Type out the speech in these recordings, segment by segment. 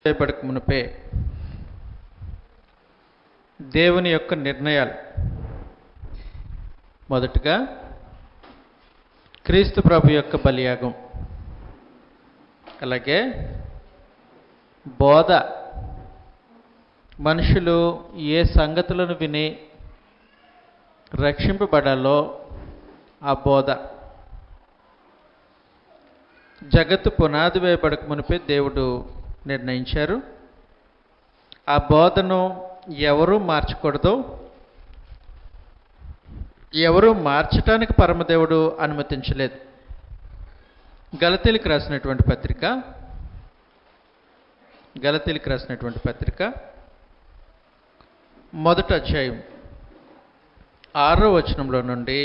చేపడక మునిపే దేవుని యొక్క నిర్ణయాలు. మొదటగా క్రీస్తు ప్రభు యొక్క బలియాగం, అలాగే బోధ. మనుషులు ఏ సంగతులను విని రక్షింపబడాలో ఆ బోధ. జగత్తు పునాది వేయబడక మునిపే దేవుడు నిర్ణయించారు. ఆ బోధను ఎవరూ మార్చకూడదు, ఎవరూ మార్చటానికి పరమదేవుడు అనుమతించలేదు. గలతీలకు రాసినటువంటి పత్రిక మొదటి అధ్యాయం 6వ వచనంలో నుండి,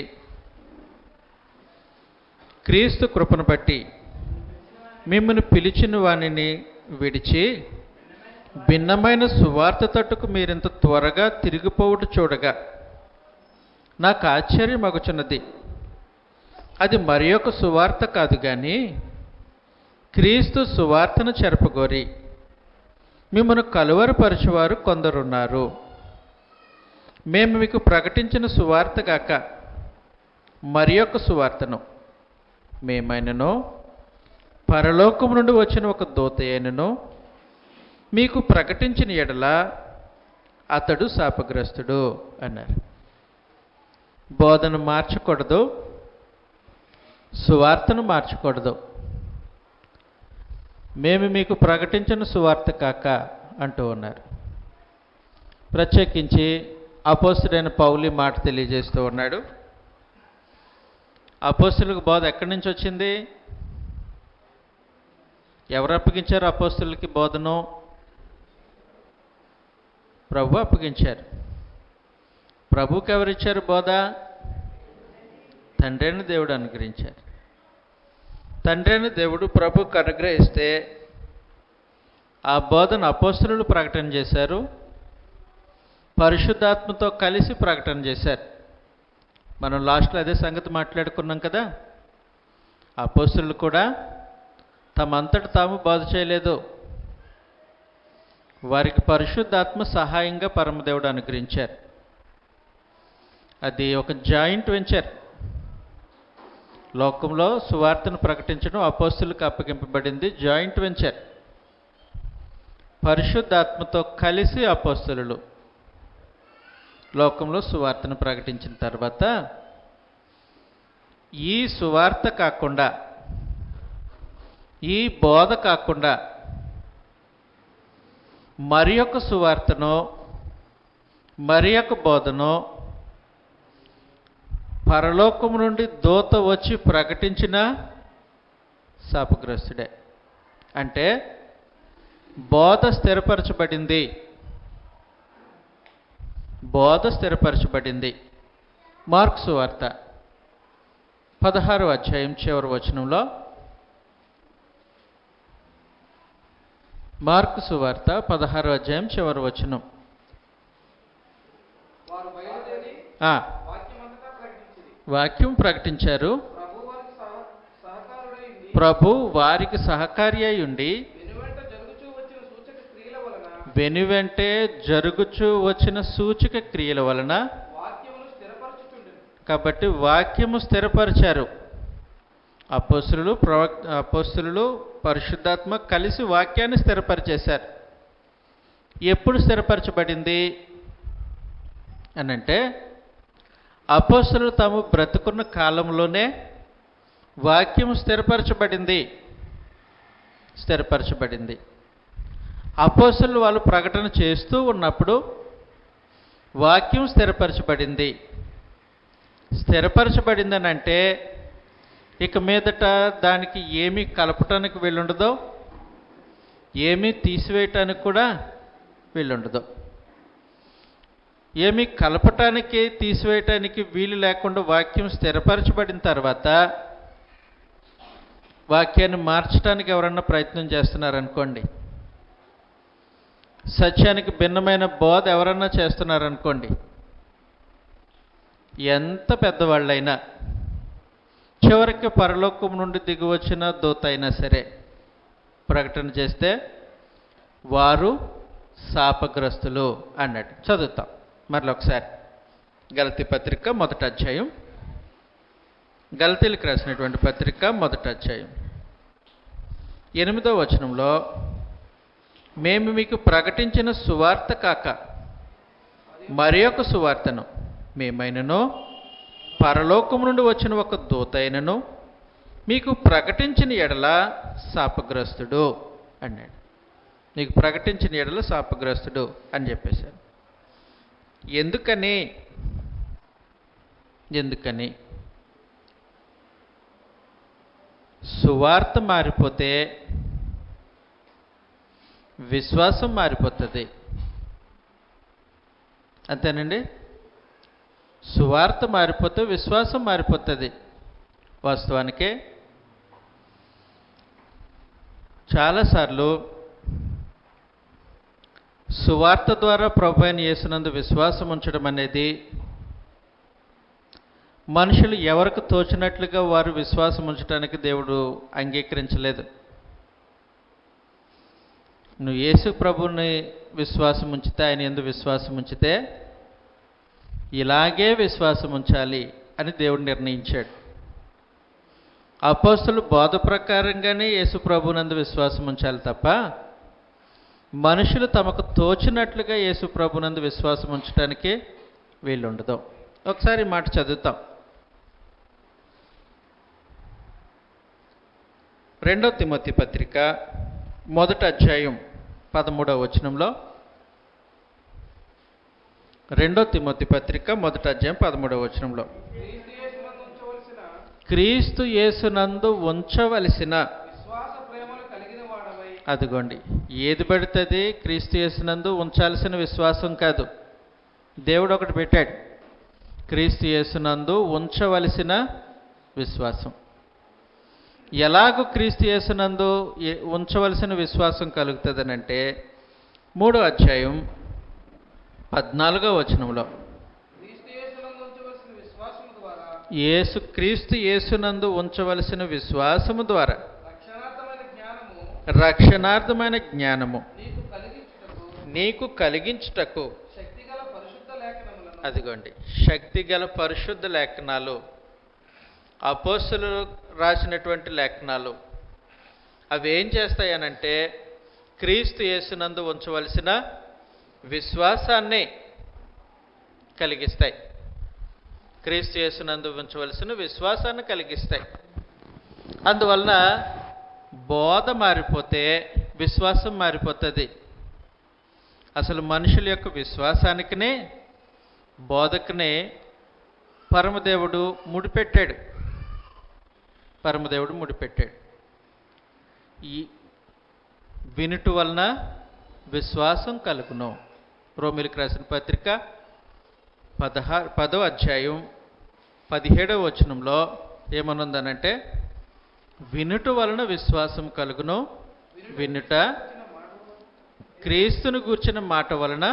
క్రీస్తు కృపను బట్టి మిమ్మల్ని పిలిచిన వానిని విడిచి భిన్నమైన సువార్త తట్టుకు మీరింత త్వరగా తిరిగిపోవుట చూడగా నాకు ఆశ్చర్యమగుచున్నది. అది మరి ఒక సువార్త కాదు కానీ క్రీస్తు సువార్తను చెరపగోరి మిమ్మల్ని కలువరపరచువారు కొందరున్నారు. మేము మీకు ప్రకటించిన సువార్త గాక మరి ఒక సువార్తను మేమైనను పరలోకము నుండి వచ్చిన ఒక దూత అయినను మీకు ప్రకటించిన ఎడల అతడు శాపగ్రస్తుడు అన్నారు. బోధను మార్చకూడదు, సువార్తను మార్చకూడదు. మేము మీకు ప్రకటించిన సువార్త కాక అంటూ ఉన్నారు. ప్రత్యేకించి అపోస్తలుడైన పౌలు మాట తెలియజేస్తూ ఉన్నాడు. అపోస్తలులకు బోధ ఎక్కడి నుంచి వచ్చింది? ఎవరు అప్పగించారు అపోస్తలులకి బోధను? ప్రభు అప్పగించారు. ప్రభుకి ఎవరిచ్చారు బోధ? తండ్రి అయిన దేవుడు అనుగ్రహించారు. తండ్రి అయిన దేవుడు ప్రభుకి అనుగ్రహిస్తే ఆ బోధను అపోస్తలులు ప్రకటన చేశారు, పరిశుద్ధాత్మతో కలిసి ప్రకటన చేశారు. మనం లాస్ట్లో అదే సంగతి మాట్లాడుకున్నాం కదా. అపోస్తలులు కూడా తమంతట తాము బోధ చేయలేదు, వారికి పరిశుద్ధాత్మ సహాయంగా పరమదేవుడు అనుగ్రహించారు. అది ఒక జాయింట్ వెంచర్. లోకంలో సువార్తను ప్రకటించడం అపోస్తలులకు అప్పగింపబడింది, జాయింట్ వెంచర్. పరిశుద్ధాత్మతో కలిసి అపోస్తలులు లోకంలో సువార్తను ప్రకటించిన తర్వాత ఈ సువార్త కాకుండా, ఈ బోధ కాకుండా మరి ఒక సువార్తనో మరి ఒక బోధనో పరలోకము నుండి దూత వచ్చి ప్రకటించిన శాపగ్రస్తుడే. అంటే బోధ స్థిరపరచబడింది, మార్కు సువార్త 16వ అధ్యాయం చివరి వచనంలో, మార్కు సువార్త 16వ అధ్యాయం చివరి వచనం, వాక్యం ప్రకటించారు. ప్రభు వారికి సహకారి అయి ఉండి వెనువెంటే జరుగుచూ వచ్చిన సూచక క్రియల వలన, కాబట్టి వాక్యము స్థిరపరిచారు. అపోస్తలులు పరిశుద్ధాత్మ కలిసి వాక్యాన్ని స్థిరపరిచేశారు. ఎప్పుడు స్థిరపరచబడింది అనంటే అపోస్తలులు తాము బ్రతుకున్న కాలంలోనే వాక్యం స్థిరపరచబడింది. అపోస్తలులు వాళ్ళు ప్రకటన చేస్తూ ఉన్నప్పుడు వాక్యం స్థిరపరచబడిందని అంటే ఇక మీదట దానికి ఏమీ కలపటానికి వీలుండదో, ఏమీ తీసివేయటానికి కూడా వీలుండదు. ఏమీ కలపటానికి తీసివేయటానికి వీలు లేకుండా వాక్యం స్థిరపరచబడిన తర్వాత వాక్యాన్ని మార్చడానికి ఎవరన్నా ప్రయత్నం చేస్తున్నారనుకోండి, సత్యానికి భిన్నమైన బోధ ఎవరన్నా చేస్తున్నారనుకోండి, ఎంత పెద్దవాళ్ళైనా, చివరికి పరలోకం నుండి దిగి వచ్చిన దూత అయినా సరే ప్రకటన చేస్తే వారు శాపగ్రస్తులు అన్నాడు. చదువుతాం మరొకసారి. గలతీ పత్రిక మొదటి అధ్యాయం, గలతీలకు రాసినటువంటి పత్రిక మొదటి అధ్యాయం 8వ వచనంలో, మేము మీకు ప్రకటించిన సువార్త కాక మరి ఒక సువార్తను మేమైనను పరలోకము నుండి వచ్చిన ఒక దూత అయినను మీకు ప్రకటించిన ఎడల శాపగ్రస్తుడు అన్నాడు. మీకు ప్రకటించిన ఎడల శాపగ్రస్తుడు అని చెప్పేశారు. ఎందుకని సువార్త మారిపోతే విశ్వాసం మారిపోతుంది. అంతేనండి. సువార్త మారిపోతే విశ్వాసం మారిపోతుంది. వాస్తవానికి చాలాసార్లు సువార్త ద్వారా ప్రభువైన యేసునందు విశ్వాసం ఉంచడం అనేది మనుషులు ఎవరికి తోచినట్లుగా వారు విశ్వాసం ఉంచడానికి దేవుడు అంగీకరించలేదు. నువ్వు యేసు ప్రభువుని విశ్వాసం ఉంచితే, ఆయన యందు విశ్వాసం ఉంచితే ఇలాగే విశ్వాసం ఉంచాలి అని దేవుడు నిర్ణయించాడు. అపోస్తలుల బోధ ప్రకారంగానే యేసు ప్రభువునందు విశ్వాసం ఉంచాలి తప్ప మనుషులు తమకు తోచినట్లుగా యేసు ప్రభువునందు విశ్వాసం ఉంచడానికి వీలుండదు. ఒకసారి ఈ మాట చదువుతాం. 2వ తిమోతి పత్రిక మొదటి అధ్యాయం 13వ వచనంలో, 2వ తిమోతి పత్రిక మొదటి అధ్యాయం 13వ వచనంలో, క్రీస్తు యేసునందు ఉంచవలసిన, అదిగోండి, ఏది పడుతుంది క్రీస్తు యేసునందు ఉంచాల్సిన విశ్వాసం కాదు. దేవుడు ఒకటి పెట్టాడు, క్రీస్తు యేసునందు ఉంచవలసిన విశ్వాసం. ఎలాగూ క్రీస్తు యేసునందు ఉంచవలసిన విశ్వాసం కలుగుతుందనంటే 3వ అధ్యాయం 14వ వచనంలో, క్రీస్తు యేసునందు ఉంచవలసిన విశ్వాసము ద్వారా రక్షణార్థమైన జ్ఞానము నీకు కలిగించుటకు, అదిగోండి, శక్తిగల పరిశుద్ధ లేఖనాలు, అపోస్తలులు రాసినటువంటి లేఖనాలు, అవి ఏం చేస్తాయనంటే క్రీస్తు యేసునందు ఉంచవలసిన విశ్వాసాన్ని కలిగిస్తాయి. క్రీస్తు యేసునందు ఉంచవలసిన విశ్వాసాన్ని కలిగిస్తాయి. అందువలన బోధ మారిపోతే విశ్వాసం మారిపోతుంది. అసలు మనుషుల యొక్క విశ్వాసానికినే బోధకునే పరమదేవుడు ముడిపెట్టాడు. ఈ వినుట వలన విశ్వాసం కలుగును. రోమీయులకు రాసిన పత్రిక 10వ అధ్యాయం 17వ వచనంలో ఏమనుందనంటే, వినుట వలన విశ్వాసం కలుగును, వినుట క్రీస్తును గూర్చిన మాట వలన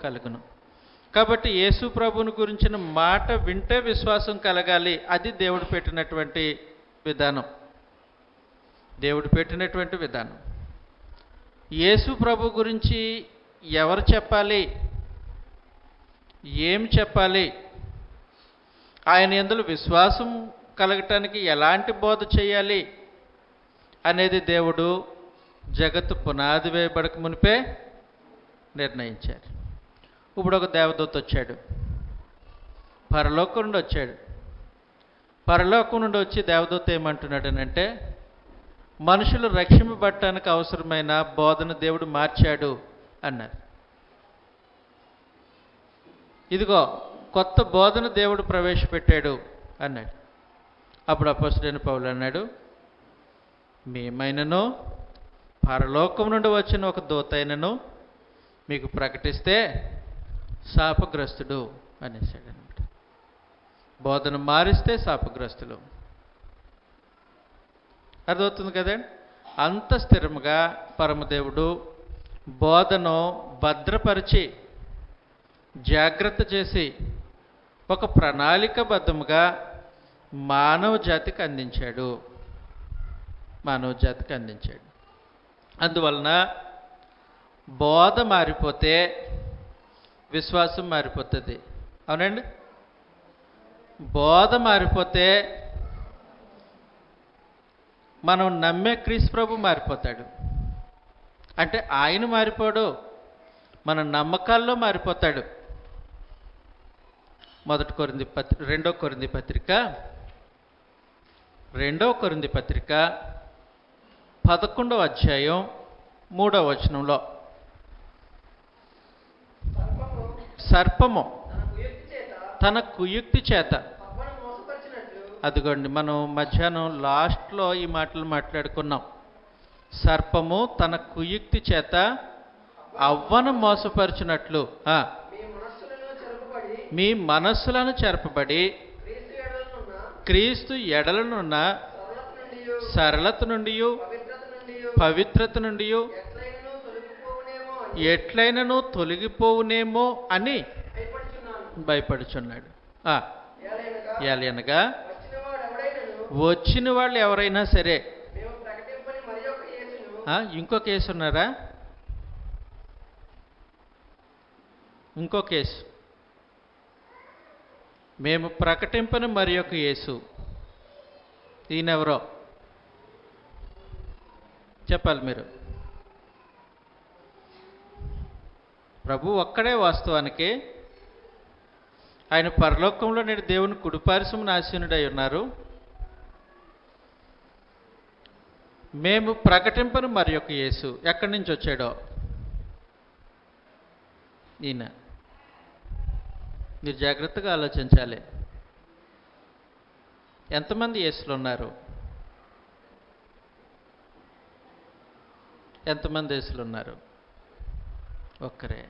కలుగును. కాబట్టి యేసు ప్రభువుని గురించిన మాట వింటే విశ్వాసం కలగాలి. అది దేవుడు పెట్టినటువంటి విధానం. యేసు ప్రభు గురించి ఎవరు చెప్పాలి, ఏం చెప్పాలి, ఆయన యందు విశ్వాసం కలగటానికి ఎలాంటి బోధ చేయాలి అనేది దేవుడు జగత్తు పునాది వేయబడక మునిపే నిర్ణయించారు. ఇప్పుడు ఒక దేవదూత వచ్చాడు, పరలోకం నుండి వచ్చి దేవదూత ఏమంటున్నాడనంటే, మనుషులు రక్షింపబడటానికి అవసరమైన బోధన దేవుడు మార్చాడు అన్నారు. ఇదిగో కొత్త బోధన దేవుడు ప్రవేశపెట్టాడు అన్నాడు. అప్పుడు అపోస్తలుడైన పౌలు అన్నాడు, మేమైనను పరలోకం నుండి వచ్చిన ఒక దూత అయినను మీకు ప్రకటిస్తే శాపగ్రస్తుడు అనేసాడు అనమాట. బోధన మారిస్తే శాపగ్రస్తులు. అర్థమవుతుంది కదండి. అంత స్థిరముగా పరమదేవుడు బోధను భద్రపరిచి జాగ్రత్త చేసి ఒక ప్రణాళికబద్ధముగా మానవ జాతికి అందించాడు. అందువలన బోధ మారిపోతే విశ్వాసం మారిపోతుంది. అవునండి? బోధ మారిపోతే మనం నమ్మే క్రీస్తు ప్రభు మారిపోతాడు. అంటే ఆయన మారిపోడు, మన నమ్మకాల్లో మారిపోతాడు. రెండో కొరింథీ పత్రిక 11వ అధ్యాయం 3వ వచనంలో, సర్పము తన కుయుక్తి చేత, అదిగోండి మనం మధ్యాహ్నం లాస్ట్లో ఈ మాటలు మాట్లాడుకున్నాం. సర్పము తన కుయుక్తి చేత అవ్వను మోసపరిచినట్లు మీ మనస్సులను చెరపబడి క్రీస్తు ఎడలనున్న సరళత నుండి పవిత్రత నుండి ఎట్లైనను తొలగిపోవునేమో అని భయపడుచున్నాడు. ఏలయనగా వచ్చిన వాళ్ళు ఎవరైనా సరే, ఇంకో కేసు ఉన్నారా? ఇంకో కేసు, మేము ప్రకటింపని మరి ఒక యేసు. ఈయనెవరో చెప్పాలి మీరు. ప్రభు ఒక్కడే వాస్తవానికి. ఆయన పరలోకంలో నేడు దేవుని కుడిపార్శ్వమున ఆసీనుడై ఉన్నారు. మేము ప్రకటింపని మరి ఒక యేసు ఎక్కడి నుంచి వచ్చాడో ఈయన. మీరు జాగ్రత్తగా ఆలోచించాలి. ఎంతమంది యేసులు ఉన్నారు? ఎంతమంది యేసులు ఉన్నారు? ఒక్కరే.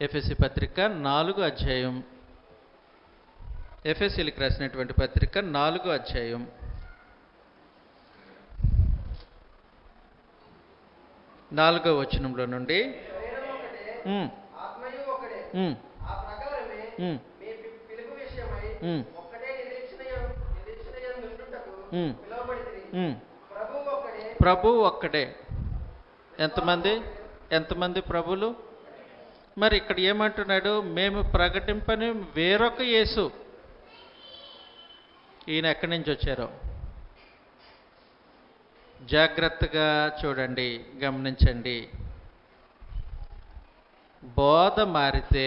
ఎఫెసీ పత్రిక 4వ అధ్యాయం, ఎఫెసీలకు రాసినటువంటి పత్రిక 4వ అధ్యాయం 4వ వచనంలో నుండి, ప్రభు ఒక్కడే. ఎంతమంది ప్రభులు? మరి ఇక్కడ ఏమంటున్నాడు? మేము ప్రకటింపని వేరొక యేసు. ఈయన ఎక్కడి నుంచి వచ్చారో జాగ్రత్తగా చూడండి, గమనించండి. బోధ మారితే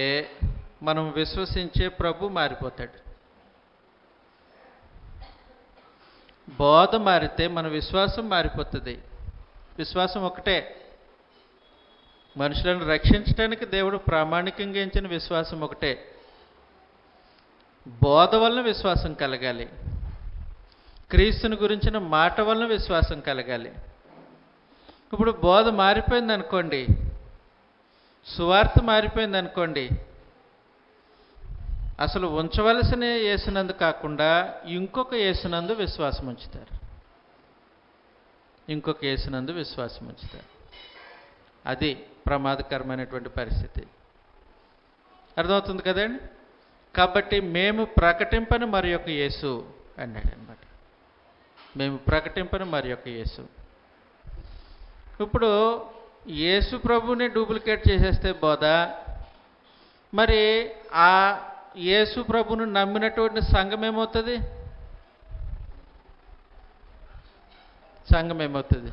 మనం విశ్వసించే ప్రభు మారిపోతాడు. బోధ మారితే మన విశ్వాసం మారిపోతుంది. విశ్వాసం ఒకటే. మనుషులను రక్షించడానికి దేవుడు ప్రామాణికంగా ఎంచిన విశ్వాసం ఒకటే. బోధ వలన విశ్వాసం కలగాలి. క్రీస్తుని గురించిన మాట వలన విశ్వాసం కలగాలి. ఇప్పుడు బోధ మారిపోయింది అనుకోండి, సువార్త మారిపోయింది అనుకోండి, అసలు ఉంచవలసిన యేసునందు కాకుండా ఇంకొక యేసునందు విశ్వాసం ఉంచుతారు. ఇంకొక యేసునందు విశ్వాసం ఉంచుతారు. అది ప్రమాదకరమైనటువంటి పరిస్థితి. అర్థమవుతుంది కదండి? కాబట్టి మేము ప్రకటింపని మరి ఒక యేసు అన్నాడు అనమాట. మేము ప్రకటింపని మరి ఒక యేసు. ఇప్పుడు యేసు ప్రభుని డూప్లికేట్ చేసేస్తే బోధ, మరి ఆ యేసు ప్రభును నమ్మినటువంటి సంఘం ఏమవుతుంది? సంఘం ఏమవుతుంది?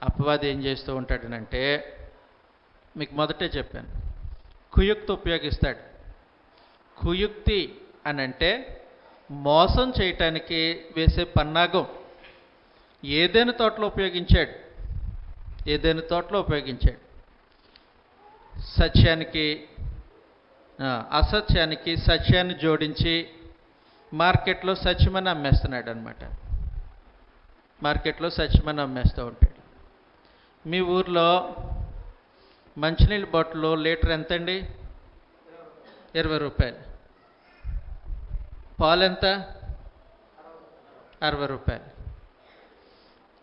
అపవాది ఏం చేస్తూ ఉంటాడనంటే, మీకు మొదటే చెప్పాను, కుయుక్తి ఉపయోగిస్తాడు. కుయుక్తి అని అంటే మోసం చేయటానికి వేసే పన్నాగం. ఏదైనా తోటలో ఉపయోగించాడు. సత్యానికి అసత్యానికి సత్యాన్ని జోడించి మార్కెట్లో సత్యమని అమ్మేస్తున్నాడు అనమాట. మార్కెట్లో సత్యమని అమ్మేస్తూ ఉంటాడు. మీ ఊర్లో మంచినీళ్ళ బాటిల్ లీటర్ ఎంతండి? 20 రూపాయలు. పాలు ఎంత? 60 రూపాయలు.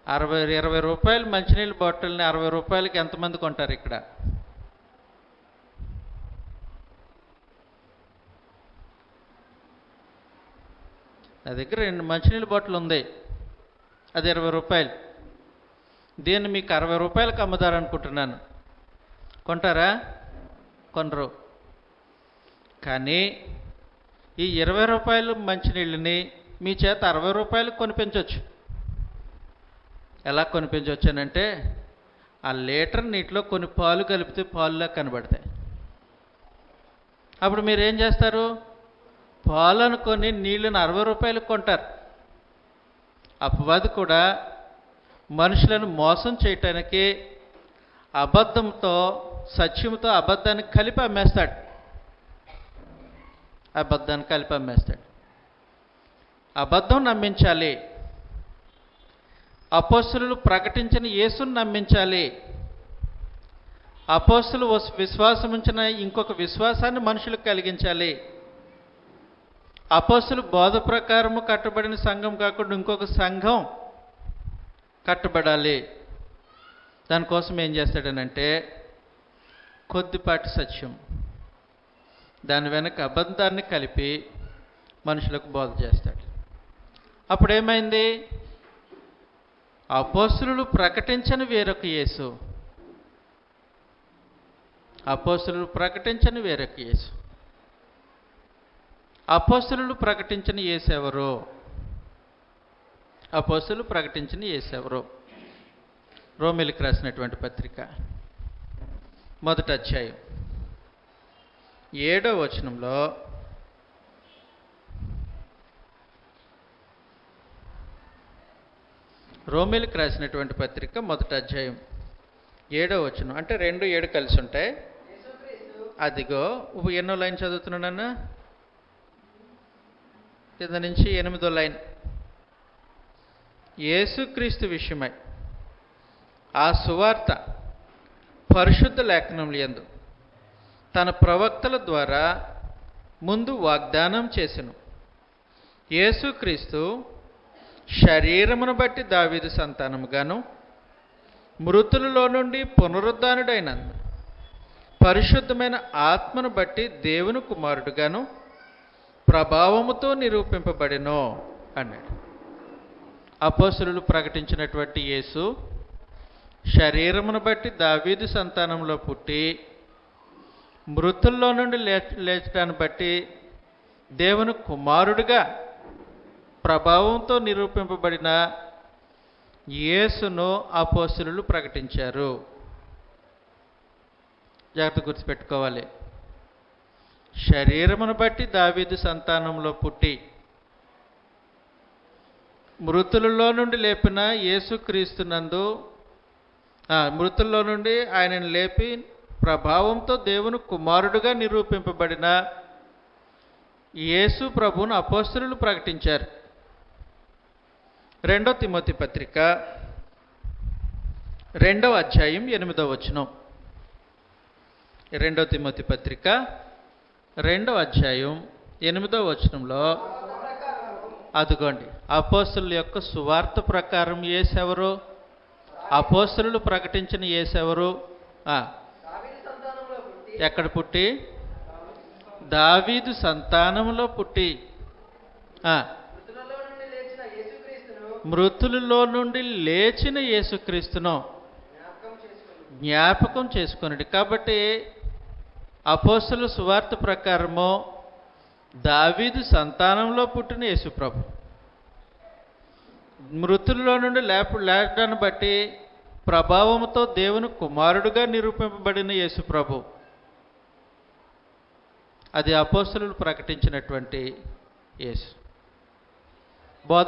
20 రూపాయలు మంచినీళ్ళ బాటిల్ని 60 రూపాయలకి ఎంతమంది కొంటారు ఇక్కడ? నా దగ్గర 2 మంచినీళ్ళ బాటిల్ ఉంది, అది 20 రూపాయలు. దీన్ని మీకు 60 రూపాయలకు అమ్ముతారనుకుంటున్నాను. కొంటారా? కొనరు. కానీ ఈ 20 రూపాయలు మంచినీళ్ళని మీ చేత 60 రూపాయలకు కొనిపించవచ్చు. ఎలా కొనిపించవచ్చానంటే, ఆ లీటర్ నీటిలో కొన్ని పాలు కలిపితే పాలులా కనబడతాయి. అప్పుడు మీరు ఏం చేస్తారు? పాలు అనుకొని నీళ్ళని 60 రూపాయలకు కొంటారు. అపవాది కూడా మనుషులను మోసం చేయటానికి అబద్ధంతో సత్యంతో అబద్ధాన్ని కలిపి అమ్మేస్తాడు. అబద్ధాన్ని కలిపి అమ్మేస్తాడు. అబద్ధం నమ్మించాలి, అపోస్తలులు ప్రకటించిన యేసుని నమ్మించాలి, అపోస్తలు విశ్వాసం ఉంచిన ఇంకొక విశ్వాసాన్ని మనుషులకు కలిగించాలి. అపోస్తలు బోధ ప్రకారము కట్టబడిన సంఘం కాకుండా ఇంకొక సంఘం కట్టబడాలి. దానికోసం ఏం చేస్తాడనంటే, కొద్దిపాటి సత్యం దాని వెనక అబద్ధాన్ని కలిపి మనుషులకు బోధ చేస్తాడు. అప్పుడు ఏమైంది? అపోస్తలులు ప్రకటించని వేరొక యేసు, అపోస్తలులు ప్రకటించని వేరొక యేసు. అపోస్తలులు ప్రకటించిన యేసు ఎవరు? అపోస్తలులు ప్రకటించిన యేసు ఎవరు? రోమీయులకు రాసినటువంటి పత్రిక 1వ అధ్యాయం 7వ వచనంలో, రోమీయులకు రాసినటువంటి పత్రిక 1వ అధ్యాయం 7వ వచనం, అంటే 2, 7 కలిసి ఉంటాయి. అదిగో ఎన్నో లైన్ చదువుతున్నానన్నా? కింద నుంచి 8వ లైన్. యేసుక్రీస్తు విషయమై ఆ సువార్త పరిశుద్ధ లేఖనముల యందు తన ప్రవక్తల ద్వారా ముందు వాగ్దానం చేసెను. యేసుక్రీస్తు శరీరమును బట్టి దావీదు సంతానముగాను, మృతులలో నుండి పునరుద్ధానుడైన పరిశుద్ధమైన ఆత్మను బట్టి దేవుని కుమారుడుగాను ప్రభావముతో నిరూపింపబడెను అన్నాడు. అపోస్తలులు ప్రకటించినటువంటి యేసు శరీరమును బట్టి దావీదు సంతానంలో పుట్టి మృతుల్లో నుండి లేచడాన్ని బట్టి దేవుని కుమారుడుగా ప్రభావంతో నిరూపింపబడిన యేసును అపోస్తలులు ప్రకటించారు. జాగ్రత్త గుర్తుపెట్టుకోవాలి. శరీరమును బట్టి దావీదు సంతానంలో పుట్టి మృతులలో నుండి లేపిన యేసుక్రీస్తునందు, మృతుల్లో నుండి ఆయనను లేపి ప్రభావంతో దేవుని కుమారుడుగా నిరూపింపబడిన యేసు ప్రభువును అపోస్తలులు ప్రకటించారు. 2వ తిమోతి పత్రిక 2వ అధ్యాయం 8వ వచనం. 2వ తిమోతి పత్రిక 2వ అధ్యాయం 8వ వచనంలో, అదిగోండి అపోస్తలుల యొక్క సువార్త ప్రకారం యేసెవరు? అపోస్తలులు ప్రకటించిన యేసెవరు? ఎక్కడ పుట్టి? దావీదు సంతానంలో పుట్టి మృతులలో నుండి లేచిన యేసుక్రీస్తును జ్ఞాపకం చేసుకొనండి. కాబట్టి అపోస్తలుల సువార్త ప్రకారము దావీదు సంతానంలో పుట్టిన యేసుప్రభు, మృతుల్లో నుండి లేపడాన్ని బట్టి ప్రభావంతో దేవుని కుమారుడుగా నిరూపింపబడిన యేసుప్రభు. అది అపోస్తలులు ప్రకటించినటువంటి యేసు. బోధ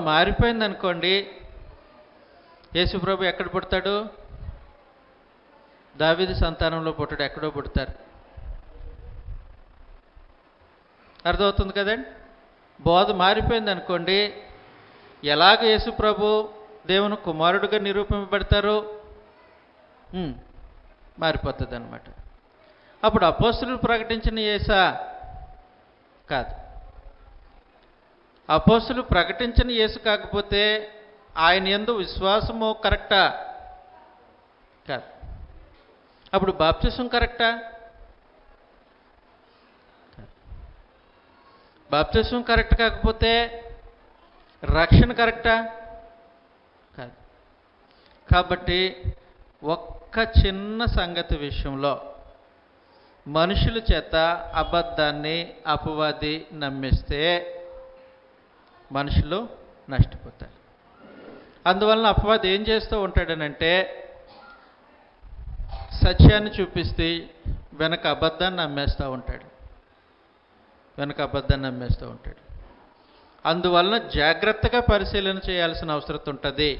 మారిపోయిందనుకోండి, యేసుప్రభు ఎక్కడ పుడతాడు? దావీదు సంతానంలో పుట్టాడు, ఎక్కడో పుడతారు. అర్థమవుతుంది కదండి? బోధ మారిపోయిందనుకోండి, ఎలాగ యేసుప్రభు దేవుని కుమారుడుగా నిరూపింపబడతారు? మారిపోతుంది అన్నమాట. అప్పుడు అపోస్తలులు ప్రకటించిన యేసా? కాదు. అపోస్తలులు ప్రకటించిన యేసు కాకపోతే ఆయన యందు విశ్వాసము కరెక్టా? కాదు. అప్పుడు బాప్తిసం కరెక్టా? బాప్తిసం కరెక్ట్ కాకపోతే రక్షణ కరెక్టా? కాదు. కాబట్టి ఒక్క చిన్న సంగతి విషయంలో మనుషుల చేత అబద్ధాన్ని అపవాది నమ్మిస్తే మనుషులు నష్టపోతారు. అందువలన అపవాది ఏం చేస్తూ ఉంటాడనంటే సత్యాన్ని చూపిస్తే వెనక అబద్ధాన్ని నమ్మేస్తూ ఉంటాడు. అందువలన జాగ్రత్తగా పరిశీలన చేయాల్సిన అవసరం ఉంటుంది.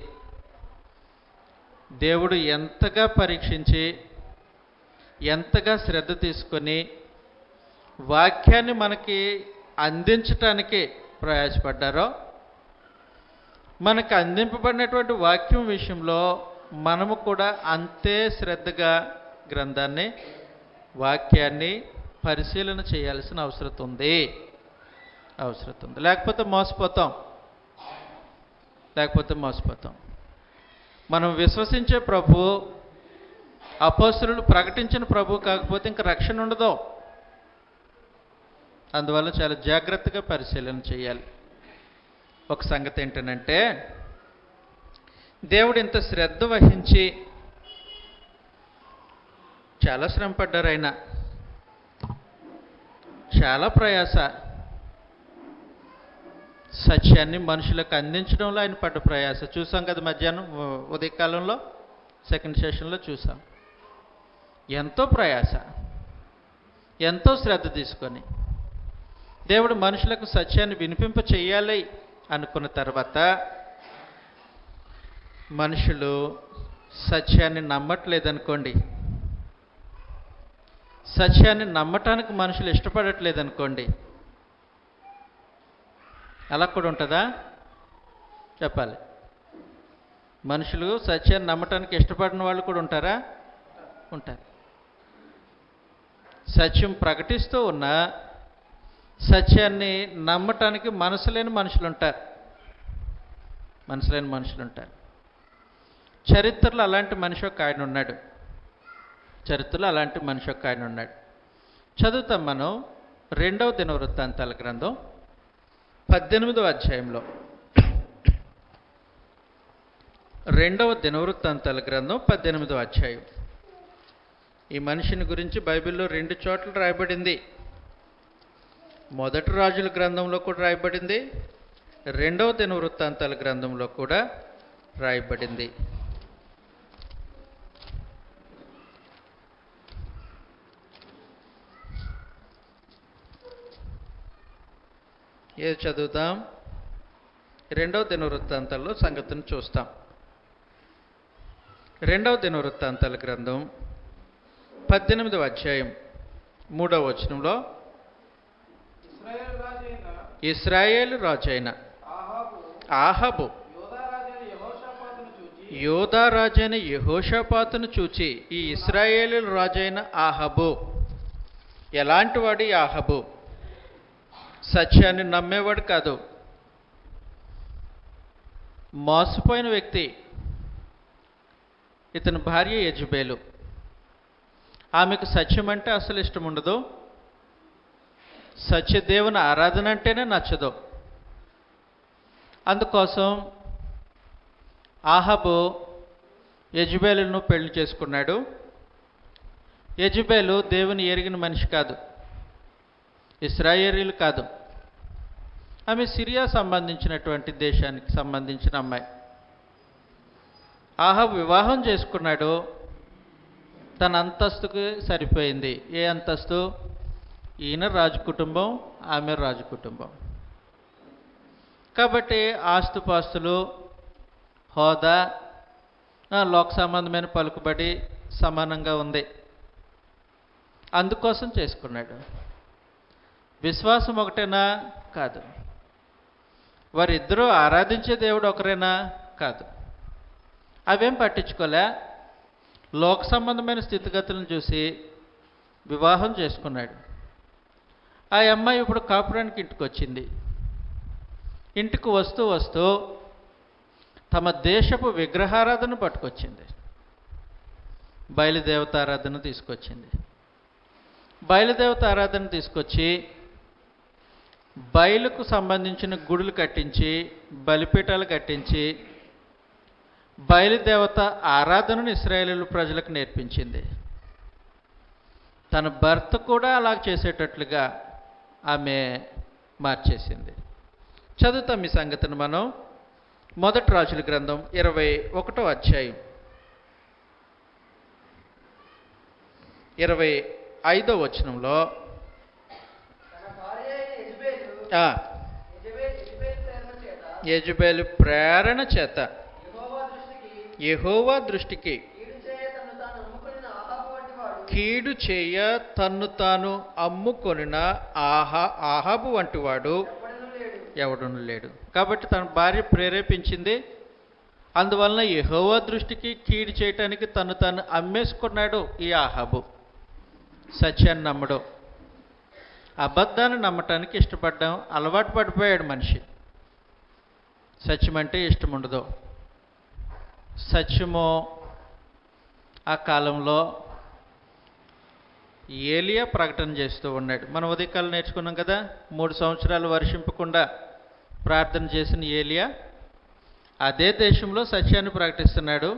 దేవుడు ఎంతగా పరీక్షించి ఎంతగా శ్రద్ధ తీసుకొని వాక్యాన్ని మనకి అందించటానికి ప్రయాసపడ్డారో మనకు అందింపబడినటువంటి వాక్యం విషయంలో మనము కూడా అంతే శ్రద్ధగా గ్రంథాన్ని వాక్యాన్ని పరిశీలన చేయాల్సిన అవసరం ఉంది. లేకపోతే మోసపోతాం. మనం విశ్వసించే ప్రభు అపోస్తలులు ప్రకటించిన ప్రభు కాకపోతే ఇంకా రక్షణ ఉండదు. అందువల్ల చాలా జాగ్రత్తగా పరిశీలన చేయాలి. ఒక సంగతి ఏంటంటే దేవుడు ఇంత శ్రద్ధ వహించి చాలా శ్రమ పడ్డారు. ఆయన చాలా ప్రయాస సత్యాన్ని మనుషులకు అందించడంలో ఆయన పడ్డ ప్రయాస చూసాం కదా. మధ్యాహ్నం ఉదయకాలంలో సెకండ్ సెషన్లో చూసాం. ఎంతో ప్రయాస, ఎంతో శ్రద్ధ తీసుకొని దేవుడు మనుషులకు సత్యాన్ని వినిపింప చేయాలి అనుకున్న తర్వాత మనుషులు సత్యాన్ని నమ్మట్లేదనుకోండి, సత్యాన్ని నమ్మటానికి మనుషులు ఇష్టపడట్లేదనుకోండి, అలా కూడా ఉంటుందా? చెప్పాలి. మనుషులు సత్యాన్ని నమ్మటానికి ఇష్టపడిన వాళ్ళు కూడా ఉంటారా? ఉంటారు. సత్యం ప్రకటిస్తూ ఉన్న సత్యాన్ని నమ్మటానికి మనసు లేని మనుషులు ఉంటారు. చరిత్రలో అలాంటి మనిషి ఒక ఆయన ఉన్నాడు. చదువుతాం మనం 2వ దినవృత్తాంతాల గ్రంథం 18వ అధ్యాయంలో. 2వ దినవృత్తాంతాల గ్రంథం 18వ అధ్యాయం. ఈ మనిషిని గురించి బైబిల్లో 2 చోట్ల రాయబడింది. మొదటి రాజుల గ్రంథంలో కూడా రాయబడింది, 2వ దినవృత్తాంతాల గ్రంథంలో కూడా రాయబడింది. ఏది చదువుతాం? 2వ దినవృత్తాంతాల్లో సంగతిని చూస్తాం. 2వ దినవృత్తాంతాల గ్రంథం 18వ అధ్యాయం 3వ వచనంలో ఇశ్రాయేలు రాజైన ఆహాబు యోధా రాజైన యెహోషాపాతును చూచి, ఈ ఇశ్రాయేలు రాజైన ఆహాబు ఎలాంటి వాడు? ఈ ఆహాబు సత్యాన్ని నమ్మేవాడు కాదు, మోసపోయిన వ్యక్తి. ఇతని భార్య యెజబెలు. ఆమెకు సత్యం అంటే అసలు ఇష్టం ఉండదు, సత్యదేవుని ఆరాధన అంటేనే నచ్చదు. అందుకోసం ఆహాబు యెజబెలును పెళ్లి చేసుకున్నాడు. యెజబెలు దేవుని ఎరిగిన మనిషి కాదు, ఇశ్రాయేలీలు కాదు. ఆమె సిరియా సంబంధించినటువంటి దేశానికి సంబంధించిన అమ్మాయి. ఆహాబు వివాహం చేసుకున్నాడు. తన అంతస్తుకు సరిపోయింది. ఏ అంతస్తు? ఈయన రాజు కుటుంబం, ఆమె రాజు కుటుంబం. కాబట్టి ఆస్తుపాస్తులు, హోదా, లోక సంబంధమైన పలుకుబడి సమానంగా ఉంది. అందుకోసం చేసుకున్నాడు. విశ్వాసం ఒకటేనా? కాదు. వారిద్దరూ ఆరాధించే దేవుడు ఒకరేనా? కాదు. అవేం పట్టించుకోలే. లోక సంబంధమైన స్థితిగతులను చూసి వివాహం చేసుకున్నాడు. ఆ అమ్మాయి ఇప్పుడు కాపురానికి ఇంటికి వచ్చింది. ఇంటికి వస్తూ వస్తూ తమ దేశపు విగ్రహారాధన పట్టుకొచ్చింది. బయలుదేవత ఆరాధన తీసుకొచ్చింది. బయలుదేవత ఆరాధన తీసుకొచ్చి బయలుకు సంబంధించిన గుడులు కట్టించి, బలిపీఠాలు కట్టించి, బయలుదేవత ఆరాధనను ఇశ్రాయేలు ప్రజలకు నేర్పించింది. తన భర్త కూడా అలా చేసేటట్లుగా ఆమె మార్చేసింది. చదువుతాం ఈ సంగతిని మనం. మొదటి రాజుల గ్రంథం 21వ అధ్యాయం 25వ వచనంలో యెజెబెలు ప్రేరణ చేత యెహోవా దృష్టికి కీడు చేయ తన్ను తాను అమ్ముకొనిన ఆహాబు వంటి వాడు ఎవడును లేడు. కాబట్టి తన భార్య ప్రేరేపించింది. అందువలన యెహోవా దృష్టికి కీడు చేయటానికి తను తాను అమ్మేసుకున్నాడు ఈ ఆహాబు. సత్యాన్ని నమ్మడు, అబద్ధాన్ని నమ్మటానికి ఇష్టపడ్డాం, అలవాటు పడిపోయాడు మనిషి. సత్యం అంటే ఇష్టం ఉండదు. సత్యము ఆ కాలంలో ఏలియా ప్రకటన చేస్తూ ఉన్నాడు. మనం ఉదయకాలం నేర్చుకున్నాం కదా, 3 సంవత్సరాలు వర్షింపకుండా ప్రార్థన చేసిన ఏలియా అదే దేశంలో సత్యాన్ని ప్రకటిస్తున్నాడు.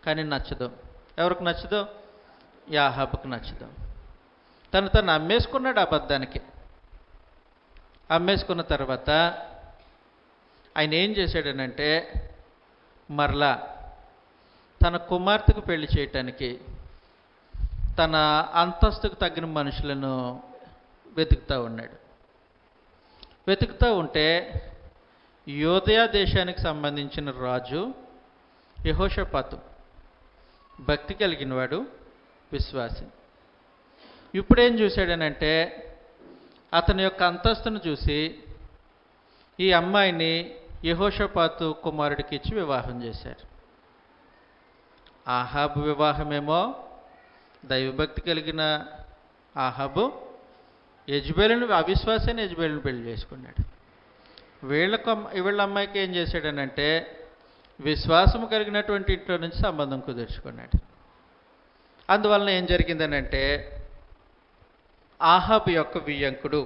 కానీ నచ్చదు. ఎవరికి నచ్చదు? యాహాబుకు నచ్చదు. తను అమ్మేసుకున్నాడు అబద్ధానికి. అమ్మేసుకున్న తర్వాత ఆయన ఏం చేశాడనంటే, మరలా తన కుమార్తెకు పెళ్లి చేయటానికి తన అంతస్తుకు తగిన మనుషులను వెతుకుతూ ఉన్నాడు. వెతుకుతూ ఉంటే యోదయా దేశానికి సంబంధించిన రాజు యెహోషాపాతు భక్తి కలిగినవాడు, విశ్వాసి. ఇప్పుడేం చూశాడనంటే, అతని యొక్క అంతస్తును చూసి ఈ అమ్మాయిని యెహోషాపాతు కుమారుడికి ఇచ్చి వివాహం చేశారు. ఆహాబు వివాహమేమో దైవభక్తి కలిగిన ఆహాబు యెజెబెలును, అవిశ్వాసాన్ని యెజెబెలును పెళ్లి చేసుకున్నాడు. వీళ్ళ అమ్మాయికి ఏం చేశాడనంటే, విశ్వాసము కలిగినటువంటి ఇంట్లో నుంచి సంబంధం కుదుర్చుకున్నాడు. అందువలన ఏం జరిగిందనంటే, ఆహాబు యొక్క వియ్యంకుడు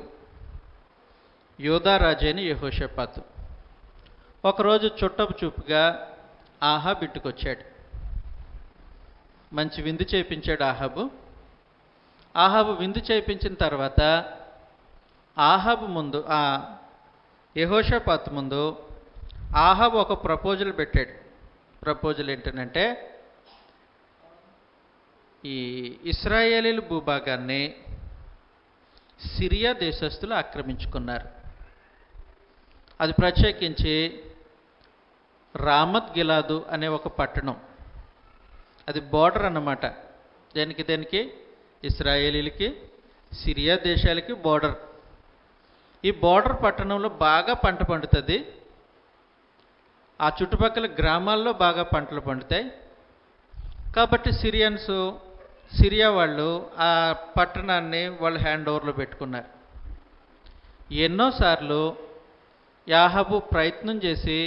యోధా రాజైన యెహోషాపాతు ఒకరోజు చుట్టపు చూపుగా ఆహాబు ఇంటికి వచ్చాడు. మంచి విందు చేయించాడు ఆహాబు. ఆహాబు విందు చేయించిన తర్వాత ఆహాబు ముందు, యెహోషాపాతు ముందు ఆహాబు ఒక ప్రపోజల్ పెట్టాడు. ప్రపోజల్ ఏంటంటే, ఈ ఇశ్రాయేలీల భూభాగాన్ని సిరియా దేశస్థులు ఆక్రమించుకున్నారు. అది ప్రత్యేకించి రామత్ గిలాదు అనే ఒక పట్టణం. అది బోర్డర్ అన్నమాట. దేనికి ఇశ్రాయేలీలకి, సిరియా దేశాలకి బోర్డర్. ఈ బోర్డర్ పట్టణంలో బాగా పంట పండుతుంది. ఆ చుట్టుపక్కల గ్రామాల్లో బాగా పంటలు పండుతాయి. కాబట్టి సిరియా వాళ్ళు ఆ పట్టణాన్ని వాళ్ళు హ్యాండ్ ఓవర్లో పెట్టుకున్నారు. ఎన్నోసార్లు యాహాబు ప్రయత్నం చేసి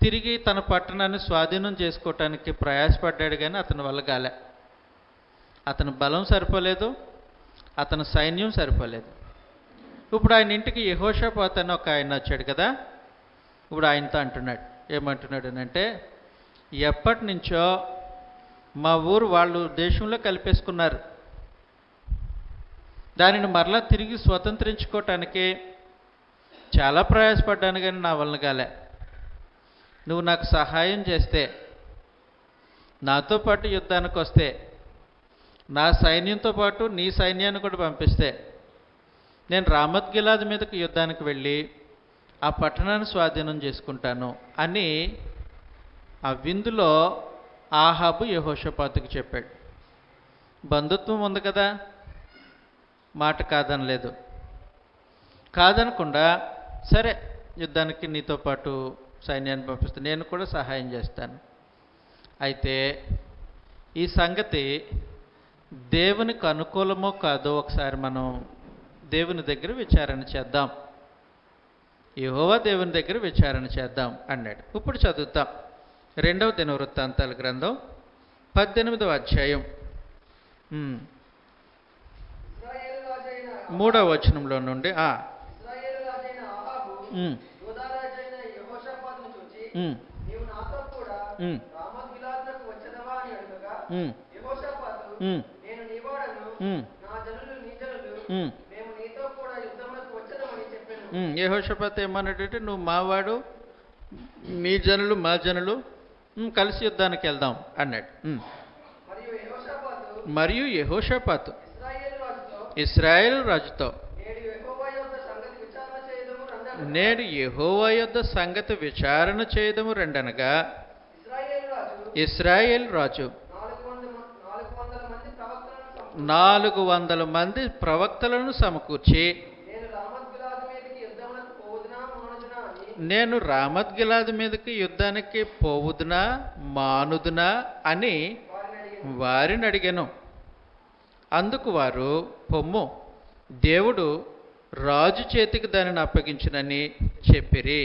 తిరిగి తన పట్టణాన్ని స్వాధీనం చేసుకోవటానికి ప్రయాసపడ్డాడు, కానీ అతని వల్ల కాలే. అతని బలం సరిపోలేదు, అతని సైన్యం సరిపోలేదు. ఇప్పుడు ఆయన ఇంటికి యెహోషాపాతు అని ఒక ఆయన వచ్చాడు కదా. ఇప్పుడు ఆయనతో అంటున్నాడు, ఏమంటున్నాడు అంటే, ఎప్పటి నుంచో మా ఊరు వాళ్ళు దేశంలో కలిపేసుకున్నారు. దానిని మరలా తిరిగి స్వతంత్రించుకోవటానికి చాలా ప్రయాసపడ్డాను, కానీ నా వలన కాలే. నువ్వు నాకు సహాయం చేస్తే, నాతో పాటు యుద్ధానికి వస్తే, నా సైన్యంతో పాటు నీ సైన్యాన్ని కూడా పంపిస్తే, నేను రామత్ గిలాదు మీదకి యుద్ధానికి వెళ్ళి ఆ పట్టణాన్ని స్వాధీనం చేసుకుంటాను అని ఆ విందులో ఆహాబు యెహోషాపాతుకు చెప్పాడు. బంధుత్వం ఉంది కదా, మాట కాదనలేదు. కాదనకుండా, సరే యుద్ధానికి నీతో పాటు సైన్యాన్ని పంపిస్తాను, నేను కూడా సహాయం చేస్తాను. అయితే ఈ సంగతి దేవునికి అనుకూలమో కాదో ఒకసారి మనం దేవుని దగ్గర విచారణ చేద్దాం, యెహోవా దేవుని దగ్గర విచారణ చేద్దాం అన్నాడు. ఇప్పుడు చదువుతాం 2వ దినవృత్తాంతాల గ్రంథం 18వ అధ్యాయం 3వ వచనంలో నుండి. ఉమ్, యూదారాజైన యెహోషాపాతును చూచి, ఉమ్, నీవు నాతో కూడా ఉమ్, రామోత్గిలాదునకు వచ్చెదవా అని అడుగగా, ఉమ్, యెహోషాపాతు, ఉమ్, నేను నీ వాడను, ఉమ్, నా జనులు నీ జనులు, ఉమ్, మేము నీతో కూడా యుద్ధములకు వచ్చెదమని చెప్పాను. యెహోషాపాతు ఏమన్నాడంటే, నువ్వు మావాడు, మీ జనులు మా జనులు, కలిసి యుద్ధానికి వెళ్దాం అన్నాడు. మరియు యెహోషాపాతు ఇశ్రాయేలు రాజుతో, నేడు యెహోవా యొద్ద సంగతి విచారణ చేయదము రండనగా, ఇశ్రాయేలు రాజు 400 మంది ప్రవక్తలను సమకూర్చి, నేను రామత్గిలాదు మీదకి యుద్ధానికి పోవుదునా మానుదునా అని వారిని అడిగాను. అందుకు వారు, పొమ్ము, దేవుడు రాజు చేతికి దానిని అప్పగించునని చెప్పిరి.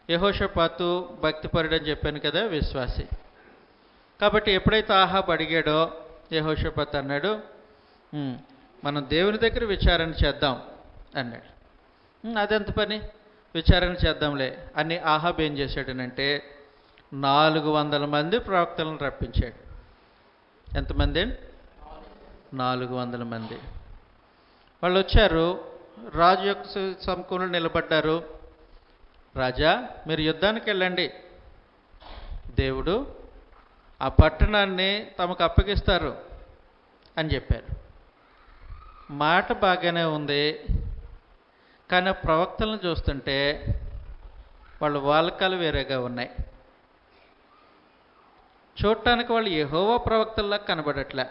యెహోషాపాతు భక్తిపరుడని చెప్పాను కదా, విశ్వాసి. కాబట్టి ఎప్పుడైతే ఆహాబు అడిగాడో యెహోషాపాతు అన్నాడు, మనం దేవుని దగ్గర విచారణ చేద్దాం అన్నాడు. అదెంత పని, విచారణ చేద్దాంలే అని ఆహాబు ఏం చేశాడనంటే 400 మంది ప్రవక్తలను రప్పించాడు. ఎంతమంది? 400 మంది. వాళ్ళు వచ్చారు, రాజు యొక్క సముఖంలో నిలబడ్డారు. రాజా, మీరు యుద్ధానికి వెళ్ళండి, దేవుడు ఆ పట్టణాన్ని తమకు అప్పగిస్తారు అని చెప్పారు. మాట బాగానే ఉంది, కానీ ప్రవక్తలను చూస్తుంటే వాళ్ళ వాలకాలు వేరేగా ఉన్నాయి. చూడటానికి వాళ్ళు యెహోవా ప్రవక్తల్లా కనబడట్లే.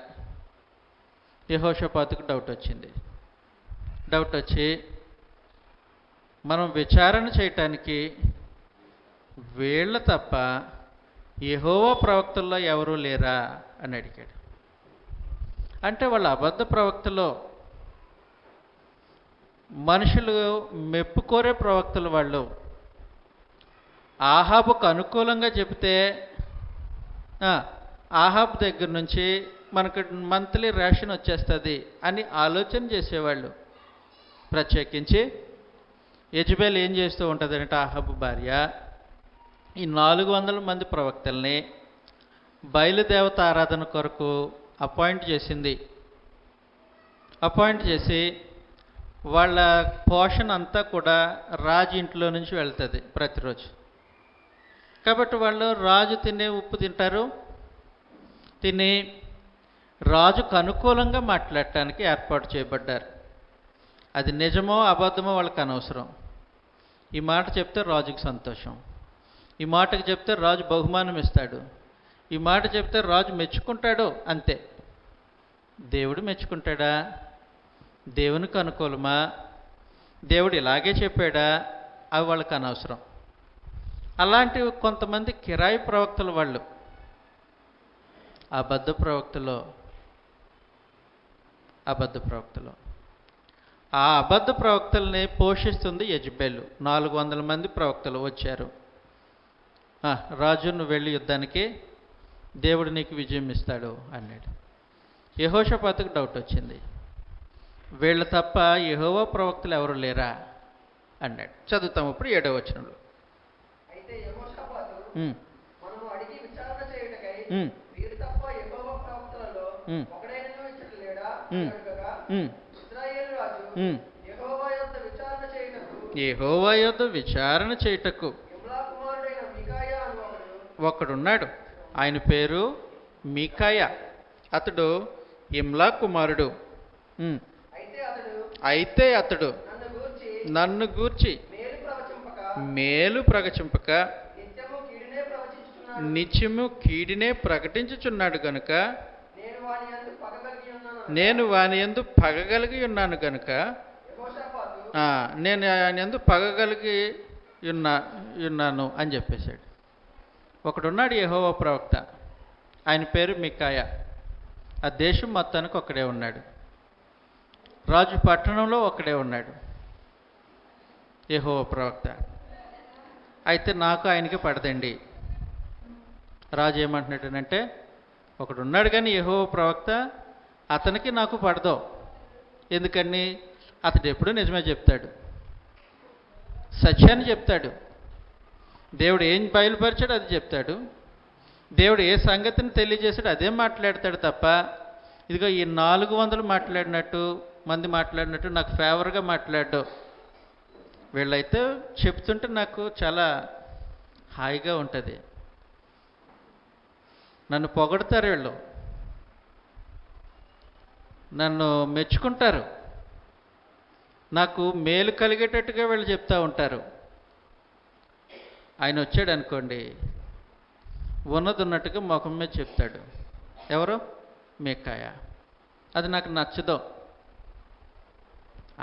యెహోషాపాతుకు డౌట్ వచ్చింది. డౌట్ వచ్చి, మనం విచారణ చేయటానికి వీళ్ళ తప్ప యెహోవా ప్రవక్తల్లో ఎవరూ లేరా అని అడిగాడు. అంటే వాళ్ళ అబద్ధ ప్రవక్తలో మనుషులు మెప్పుకోరే ప్రవక్తలు వాళ్ళు. ఆహాబుకు అనుకూలంగా చెబితే ఆహాబు దగ్గర నుంచి మనకు మంత్లీ రేషన్ వచ్చేస్తుంది అని ఆలోచన చేసేవాళ్ళు. ప్రత్యేకించి యెజబెల్ ఏం చేస్తూ ఉంటుందంటే, ఆహాబు భార్య ఈ 400 మంది ప్రవక్తల్ని బయలుదేవత ఆరాధన కొరకు అపాయింట్ చేసింది. అపాయింట్ చేసి వాళ్ళ పోషణ అంతా కూడా రాజు ఇంట్లో నుంచి వెళ్తుంది ప్రతిరోజు. కాబట్టి వాళ్ళు రాజు తినే ఉప్పు తింటారు, తిని రాజుకు అనుకూలంగా మాట్లాడటానికి ఏర్పాటు చేయబడ్డారు. అది నిజమో అబద్ధమో వాళ్ళకి అనవసరం. ఈ మాట చెప్తే రాజుకు సంతోషం, ఈ మాటకు చెప్తే రాజు బహుమానం ఇస్తాడు, ఈ మాట చెప్తే రాజు మెచ్చుకుంటాడు, అంతే. దేవుడు మెచ్చుకుంటాడా? దేవునికి అనుకూలమా? దేవుడు ఇలాగే చెప్పాడా? అవి వాళ్ళకి అనవసరం. అలాంటి కొంతమంది కిరాయి ప్రవక్తలు వాళ్ళు, అబద్ధ ప్రవక్తలు. ఆ అబద్ధ ప్రవక్తల్ని పోషిస్తుంది యెజబెలు. 400 మంది ప్రవక్తలు వచ్చారు. రాజు, నువ్వు వెళ్ళి యుద్ధానికి, దేవుడు నీకు విజయం ఇస్తాడు అన్నాడు. యెహోషాపాతుకు డౌట్ వచ్చింది, వీళ్ళు తప్ప యెహోవా ప్రవక్తలు ఎవరు లేరా అన్నాడు. చదువుతాం ఇప్పుడు 7వ వచనంలో. అయితే యెహోషాపాతు, మనము అడిగి విచారణ చేయుటకై వీరు తప్ప యెహోవా ప్రవక్తలలో ఒకడైనను ఇచ్చట లేడా అని అడగగా, ఇశ్రాయేలు రాజు యెహోవా యొద్ద విచారణ చేయుటకు ఇమ్లా కుమారుడైన మీకాయా అను ఒకడున్నాడు. ఆయన పేరు మీకాయా. అతడు ఇమ్లా కుమారుడు. అయితే అతడు నన్ను గూర్చి మేలు ప్రవచింపక నిత్యము కీడినే ప్రకటించుచున్నాడు గనుక నేను వాని యందు పగగలిగి ఉన్నాను గనుక నేను ఆయన యందు పగగలిగి ఉన్నాను అని చెప్పేశాడు. ఒకడున్నాడు యెహోవా ప్రవక్త, ఆయన పేరు మీకాయా. ఆ దేశం మొత్తానికి ఒక్కడే ఉన్నాడు, రాజు పట్టణంలో ఒక్కడే ఉన్నాడు యెహోవా ప్రవక్త. అయితే నాకు ఆయనకి పడదండి. రాజు ఏమంటున్నాడనంటే, ఒకడున్నాడు కానీ యెహోవా ప్రవక్త, అతనికి నాకు పడదు. ఎందుకని? అతడు ఎప్పుడూ నిజమే చెప్తాడు. సత్యాన్ని చెప్తాడు. దేవుడు ఏం బయలుపరిచాడు అది చెప్తాడు. దేవుడు ఏ సంగతిని తెలియజేశాడు అదే మాట్లాడతాడు తప్ప ఇదిగో ఈ 400 మంది మాట్లాడినట్టు నాకు ఫేవర్గా మాట్లాడు. వీళ్ళైతే చెప్తుంటే నాకు చాలా హాయిగా ఉంటుంది. నన్ను పొగడతారు, వీళ్ళు నన్ను మెచ్చుకుంటారు, నాకు మేలు కలిగేటట్టుగా వీళ్ళు చెప్తూ ఉంటారు. ఆయన వచ్చాడు అనుకోండి, ఉన్నది ఉన్నట్టుగా ముఖం మీద చెప్తాడు. ఎవరు? మీకాయ. అది నాకు నచ్చదు.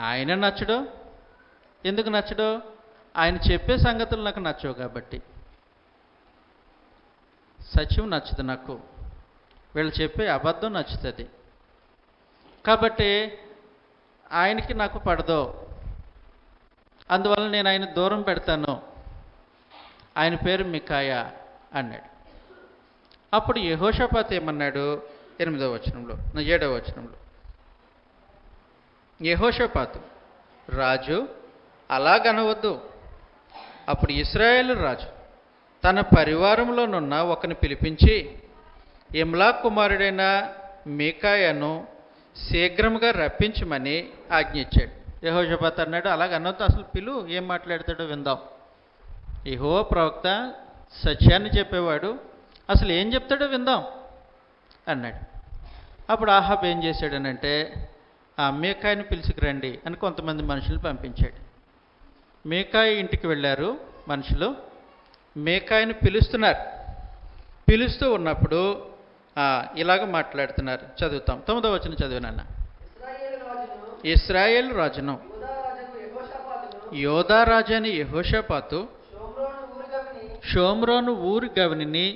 ఆయన నచ్చడు. ఎందుకు నచ్చడు? ఆయన చెప్పే సంగతులు నాకు నచ్చవు కాబట్టి. సత్యం నచ్చదు నాకు, వీళ్ళు చెప్పే అబద్ధం నచ్చుతుంది కాబట్టి ఆయనకి నాకు పడదు. అందువల్ల నేను ఆయన దూరం పెడతాను. ఆయన పేరు మికాయ అన్నాడు. అప్పుడు యెహోషాపాతు ఏమన్నాడు? 8వ వచనంలో 7వ వచనంలో, యెహోషాపాతు రాజు అలాగనవద్దు. అప్పుడు ఇశ్రాయేలు రాజు తన పరివారంలోనున్న ఒకని పిలిపించి ఇమ్లా కుమారుడైన మీకాయను శీఘ్రముగా రప్పించమని ఆజ్ఞించాడు. యెహోషాపాతు అన్నాడు, అలాగనవద్దు, అసలు పిలు, ఏం మాట్లాడతాడో విందాం. యెహోవా ప్రవక్త సత్యాన్ని చెప్పేవాడు, అసలు ఏం చెప్తాడో విందాం అన్నాడు. అప్పుడు ఆహాబ్ ఏం చేశాడనంటే, ఆ మీకాయను పిలుచుకురండి అని కొంతమంది మనుషులు పంపించాడు. మీకాయ ఇంటికి వెళ్ళారు మనుషులు. మీకాయను పిలుస్తున్నారు. పిలుస్తూ ఉన్నప్పుడు ఇలాగ మాట్లాడుతున్నారు. చదువుతాం. 9వ వచనం చదివినన్న. ఇశ్రాయేలు రాజును యోధా రాజని యెహోషాపాతు షోమ్రోను ఊరి గవనిని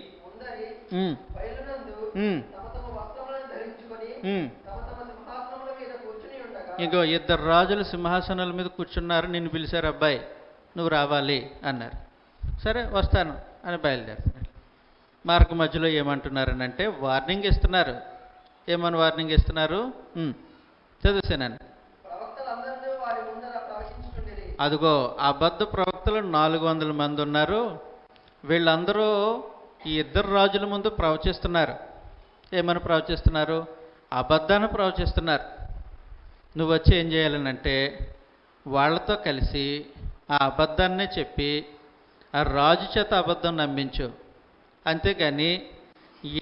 ఇంకో 2 రాజులు సింహాసనాల మీద కూర్చున్నారు, నిన్ను పిలిచారు, అబ్బాయి నువ్వు రావాలి అన్నారు. సరే వస్తాను అని బయలుదేరుతున్నారు. మార్గ మధ్యలో ఏమంటున్నారనంటే వార్నింగ్ ఇస్తున్నారు. ఏమని వార్నింగ్ ఇస్తున్నారు? చదువుసాను. అదిగో అబద్ధ ప్రవక్తలు 400 మంది ఉన్నారు. వీళ్ళందరూ ఈ 2 రాజుల ముందు ప్రవచిస్తున్నారు. ఏమని ప్రవచిస్తున్నారు? అబద్ధాన్ని ప్రవచిస్తున్నారు. నువ్వు వచ్చి ఏం చేయాలనంటే వాళ్ళతో కలిసి ఆ అబద్ధాన్నే చెప్పి ఆ రాజు చేత అబద్ధం నమ్మించు, అంతేగాని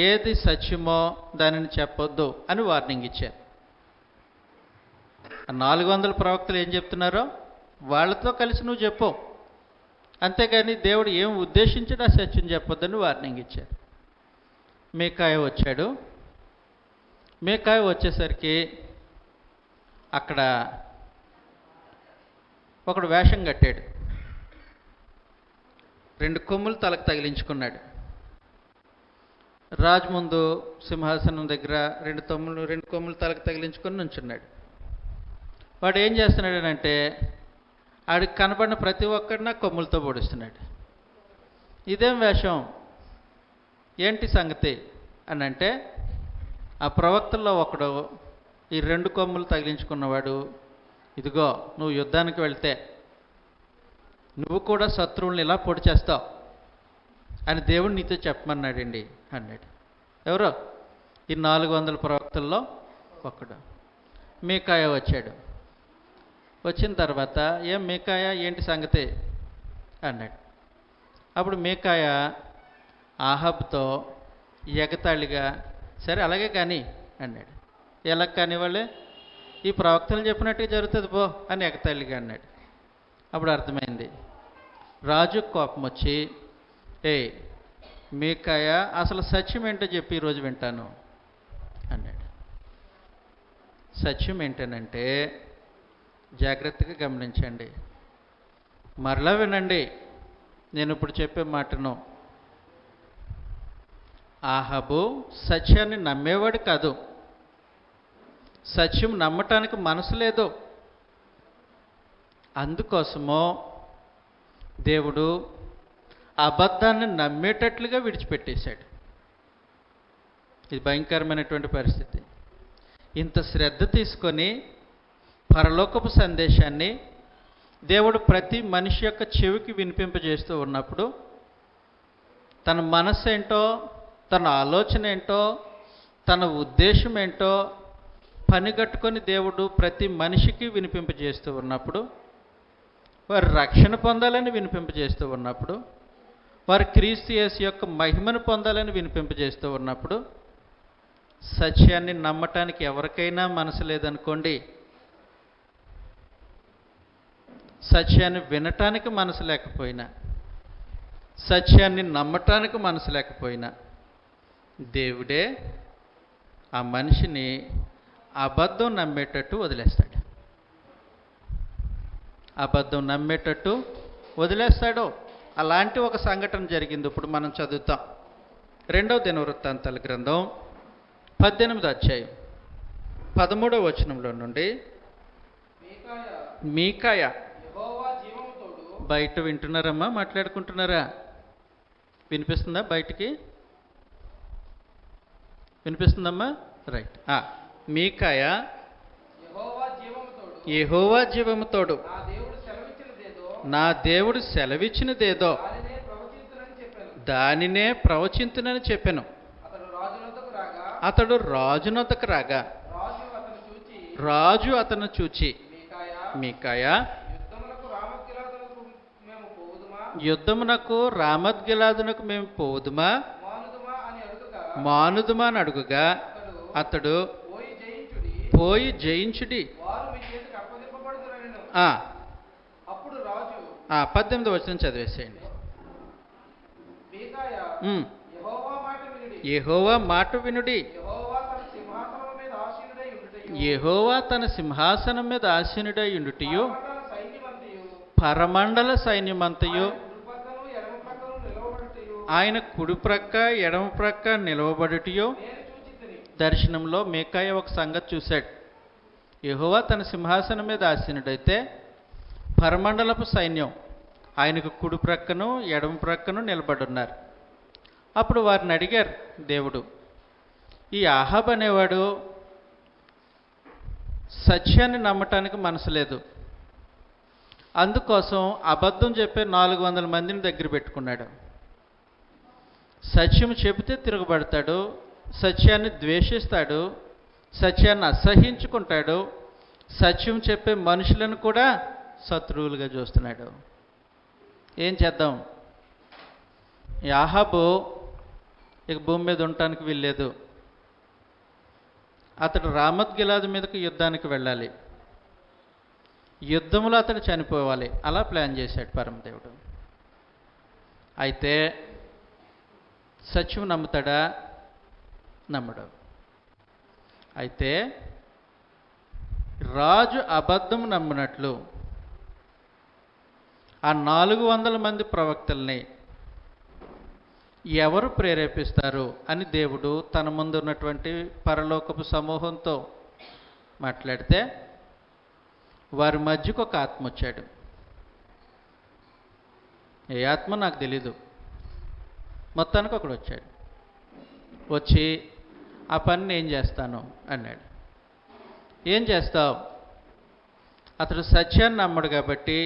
ఏది సత్యమో దానిని చెప్పొద్దు అని వార్నింగ్ ఇచ్చారు. 400 ప్రవక్తలు ఏం చెప్తున్నారో వాళ్ళతో కలిసి నువ్వు చెప్పు, అంతేగాని దేవుడు ఏం ఉద్దేశించాడు ఆ సత్యం చెప్పొద్దని వార్నింగ్ ఇచ్చారు. మీకాయ వచ్చాడు. మీకాయ వచ్చేసరికి అక్కడ ఒకడు వేషం కట్టాడు. 2 కొమ్ములు తలకు తగిలించుకున్నాడు. రాజు ముందు సింహాసనం దగ్గర 2 కొమ్ములు తలకు తగిలించుకొని నుంచున్నాడు. వాడు ఏం చేస్తున్నాడనంటే ఆడికి కనబడిన ప్రతి ఒక్కడిన కొమ్ములతో పొడుస్తున్నాడు. ఇదేం వేషం, ఏంటి సంగతి అని అంటే, ఆ ప్రవక్తల్లో ఒకడు ఈ 2 కొమ్ములు తగిలించుకున్నవాడు, ఇదిగో నువ్వు యుద్ధానికి వెళ్తే నువ్వు కూడా శత్రువుల్ని ఇలా పొడి చేస్తావు అని దేవుడు నీతో చెప్పమన్నాడండి అన్నాడు. ఎవరో? ఈ 400 ప్రవక్తల్లో ఒకడు. మీకాయ వచ్చాడు. వచ్చిన తర్వాత ఏం మీకాయ ఏంటి సంగతి అన్నాడు. అప్పుడు మీకాయ ఆహాబ్తో ఎగతాళిగా, సరే అలాగే కానీ అన్నాడు. ఎలా కానివ్వాలి, ఈ ప్రవక్తలు చెప్పినట్టుగా జరుగుతుంది పో అని ఎగతాళిగా అన్నాడు. అప్పుడు అర్థమైంది. రాజు కోపం వచ్చి, మీకాయ అసలు సత్యం ఏంటో చెప్పి ఈరోజు వింటాను అన్నాడు. సత్యం ఏంటనంటే జాగ్రత్తగా గమనించండి, మరలా వినండి నేను ఇప్పుడు చెప్పే మాటను. ఆహాబు సత్యాన్ని నమ్మేవాడు కాదు, సత్యం నమ్మటానికి మనసు లేదు. అందుకోసమో దేవుడు అబద్ధాన్ని నమ్మేటట్లుగా విడిచిపెట్టేశాడు. ఇది భయంకరమైనటువంటి పరిస్థితి. ఇంత శ్రద్ధ తీసుకొని పరలోకపు సందేశాన్ని దేవుడు ప్రతి మనిషి యొక్క చెవికి వినిపింపజేస్తూ ఉన్నప్పుడు తన మనస్సు ఏంటో, తన ఆలోచన ఏంటో, తన ఉద్దేశం ఏంటో పనిగట్టుకొని దేవుడు ప్రతి మనిషికి వినిపింపజేస్తూ ఉన్నప్పుడు, వారు రక్షణ పొందాలని వినిపింపజేస్తూ ఉన్నప్పుడు, వారు క్రీస్తు యేసు యొక్క మహిమను పొందాలని వినిపింపజేస్తూ ఉన్నప్పుడు, సత్యాన్ని నమ్మటానికి ఎవరికైనా మనసు లేదనుకోండి, సత్యాన్ని వినటానికి మనసు లేకపోయినా, సత్యాన్ని నమ్మటానికి మనసు లేకపోయినా, దేవుడే ఆ మనిషిని అబద్ధం నమ్మేటట్టు వదిలేస్తాడు. అబద్ధం నమ్మేటట్టు వదిలేస్తాడు. అలాంటి ఒక సంఘటన జరిగింది. ఇప్పుడు మనం చదువుతాం. 2వ దినవృత్తాంతాల గ్రంథం 18వ అధ్యాయం 13వ వచనంలో నుండి. మీకాయ బయట వింటున్నారమ్మా? మాట్లాడుకుంటున్నారా? వినిపిస్తుందా? బయటికి వినిపిస్తుందమ్మా? రైట్. మీకాయ యెహోవా జీవము తోడు, నా దేవుడు సెలవిచ్చినదేదో దానినే ప్రవచింతునని చెప్పెను. అతడు రాజునొద్దకు రాగా రాజు అతను చూచి, మీకాయ, యుద్ధమునకు రామత్గిలాదునకు మేము పోదుమా మానుదుమా అని అడుగుగా అతడు, పోయి జయించుడి. 18వ వచనం చదివేసేయండి. యెహోవా మాట వినుడి. యెహోవా తన సింహాసనం మీద ఆసీనుడై ఉండుటయు, పరమండల సైన్యమంతయు ఆయన కుడి ప్రక్క ఎడమ ప్రక్క నిలవబడుటయు. దర్శనంలో మీకాయ ఒక సంగతి చూశాడు. యెహోవా తన సింహాసనం మీద ఆసీనుడైతే పరమండలపు సైన్యం ఆయనకు కుడి ప్రక్కను ఎడమ ప్రక్కను నిలబడున్నారు. అప్పుడు వారిని అడిగారు దేవుడు, ఈ ఆహాబ్ అనేవాడు సత్యాన్ని నమ్మటానికి మనసు లేదు, అందుకోసం అబద్ధం చెప్పే 400 మందిని దగ్గర పెట్టుకున్నాడు. సత్యం చెబితే తిరగబడతాడు, సత్యాన్ని ద్వేషిస్తాడు, సత్యాన్ని అసహ్యించుకుంటాడు, సత్యం చెప్పే మనుషులను కూడా శత్రువులుగా చూస్తున్నాడు. ఏం చేద్దాం? ఈ ఆహాబు ఇక భూమి మీద ఉండటానికి వీల్లేదు. అతడు రామత్గిలాదు మీదకి యుద్ధానికి వెళ్ళాలి, యుద్ధంలో అతడు చనిపోవాలి. అలా ప్లాన్ చేశాడు పరమదేవుడు. అయితే సత్యం నమ్ముతాడా? నమ్మడు. అయితే రాజు అబద్ధం నమ్మినట్లు ఆ 400 మంది ప్రవక్తల్ని ఎవరు ప్రేరేపిస్తారు అని దేవుడు తన ముందు ఉన్నటువంటి పరలోకపు సమూహంతో మాట్లాడితే వారి మధ్యకు ఒక ఆత్మ వచ్చాడు. ఏ ఆత్మ నాకు తెలీదు, మొత్తానికి ఒకడు వచ్చాడు. వచ్చి ఆ పని నేను చేస్తాను అన్నాడు. ఏం చేస్తావు? అతడు సత్యాన్ని నమ్మడు కాబట్టి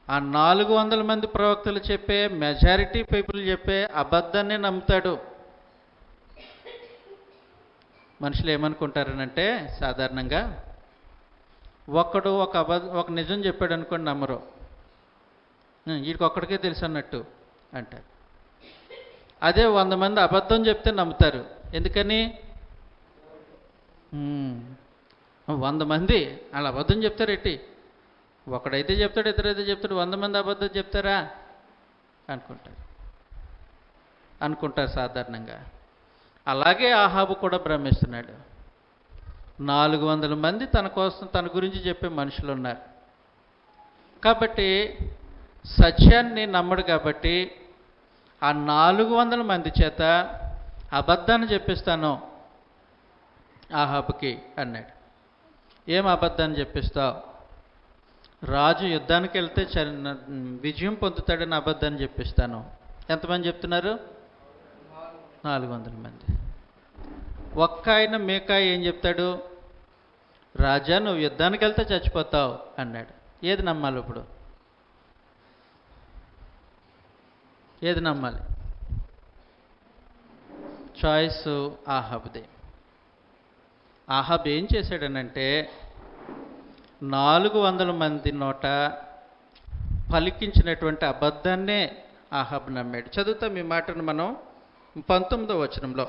ఆ 400 మంది ప్రవక్తలు చెప్పే, మెజారిటీ పీపుల్ చెప్పే అబద్ధాన్ని నమ్ముతాడు. మనుషులు ఏమనుకుంటారనంటే సాధారణంగా ఒకడు ఒక నిజం చెప్పాడు అనుకోండి, నమ్మరు. వీడికి ఒక్కడికే తెలుసు అన్నట్టు అంటారు. అదే 100 మంది అబద్ధం చెప్తే నమ్ముతారు. ఎందుకని? 100 మంది వాళ్ళు అబద్ధం చెప్తారు ఏంటి? ఒకడైతే చెప్తాడు, ఇద్దరైతే చెప్తాడు, 100 మంది అబద్ధం చెప్తారా అనుకుంటారు సాధారణంగా. అలాగే ఆహాబు కూడా భ్రమిస్తున్నాడు. 400 మంది తన కోసం, తన గురించి చెప్పే మనుషులు ఉన్నారు కాబట్టి సత్యాన్ని నమ్మడు. కాబట్టి ఆ 400 మంది చేత అబద్ధాన్ని చెప్పిస్తాను ఆహాబుకి అన్నాడు. ఏం అబద్ధాన్ని చెప్పిస్తావు? రాజు యుద్ధానికి వెళ్తే విజయం పొందుతాడని అబద్ధాన్ని చెప్పిస్తాను. ఎంతమంది చెప్తున్నారు? 400 మంది. ఒక్క ఆయన మీకాయ ఏం చెప్తాడు? రాజా నువ్వు యుద్ధానికి వెళ్తే చచ్చిపోతావు అన్నాడు. ఏది నమ్మాలి ఇప్పుడు? ఏది నమ్మాలి? చాయిస్ ఆహాబుదే. ఆహాబ్ ఏం చేశాడనంటే 400 మంది నోట పలికించినటువంటి అబద్ధాన్నే ఆహాబ్ నమ్మాడు. చదువుతాం ఈ మాటను మనం 19వ వచనంలో.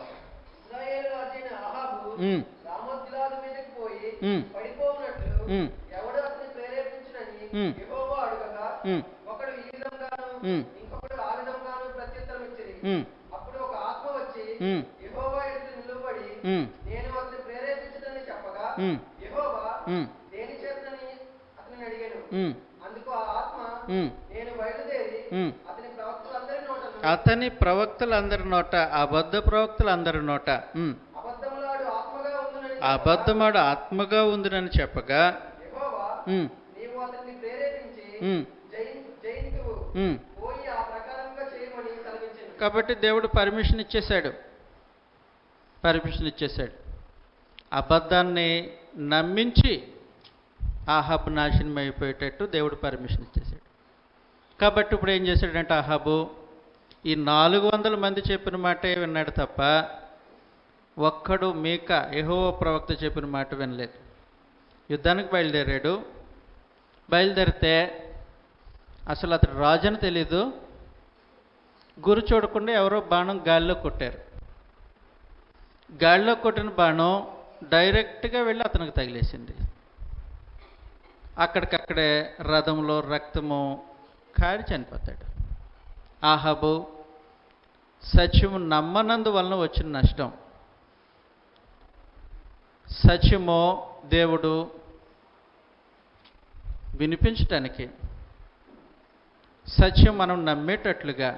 ఇశ్రాయేలు రాజైన అహాబు ఉమ్, రామోత్గిలాదు మీదకి పోయి ఉమ్, పడిపోవునట్లు ఉమ్, ఎవడు అతన్ని ప్రేరేపించునని ఉమ్, యెహోవా అడుగగా ఉమ్, ఒకడు ఈ విధంగాను ఉమ్, ఇంకొకడు ఆ విధంగాను ప్రత్యుత్తరం ఇచ్చిరి. ఉమ్, అప్పుడు ఒక ఆత్మ వచ్చి ఉమ్, యెహోవా ఎదుట నిలువబడి ఉమ్, నేను అతన్ని ప్రేరేపించునని చెప్పగా ఉమ్, యెహోవా ఉమ్, దేని చేతనని అతనిని అడిగాను. ఉమ్, అందుకు ఆ ఆత్మ ఉమ్, నేను బయలుదేరి ఉమ్. అతని ప్రవక్తలందరి అతని ప్రవక్తలందరి నోటను నోట, అబద్ధ ప్రవక్తలందరి నోట అబద్ధములాడు ఆత్మగా ఉండునని అబద్ధమాడు ఆత్మగా ఉందినని చెప్పగా యెహోవా ఉమ్, నీవు అతన్ని ప్రేరేపించి ఉమ్, జయింతువు ఉమ్. పోయి ఆ ప్రకారంగా చేయమని సెలవించెను. కాబట్టి దేవుడు పర్మిషన్ ఇచ్చేశాడు. అబద్ధాన్ని నమ్మించి ఆహాబు నాశనం అయిపోయేటట్టు దేవుడు పర్మిషన్ ఇచ్చేశాడు. కాబట్టి ఇప్పుడు ఏం చేశాడంటే ఆహాబు ఈ 400 మంది చెప్పిన మాటే విన్నాడు తప్ప ఒక్కడు మీకా యెహోవా ప్రవక్త చెప్పిన మాట వినలేదు. యుద్ధానికి బయలుదేరాడు. బయలుదేరితే అసలు అతడు రాజు అని తెలీదు. గురి చూడకుండా ఎవరో బాణం గాలిలో కొట్టారు. గాలిలో కొట్టిన బాణం డైరెక్ట్గా వెళ్ళి అతనికి తగిలేసింది. అక్కడికక్కడే రథంలో రక్తము కారి చనిపోతాడు. ఆహాబు సత్యము నమ్మనందువలన వచ్చిన నష్టం. సత్యము దేవుడు వినిపించటానికి, సత్యం మనం నమ్మేటట్లుగా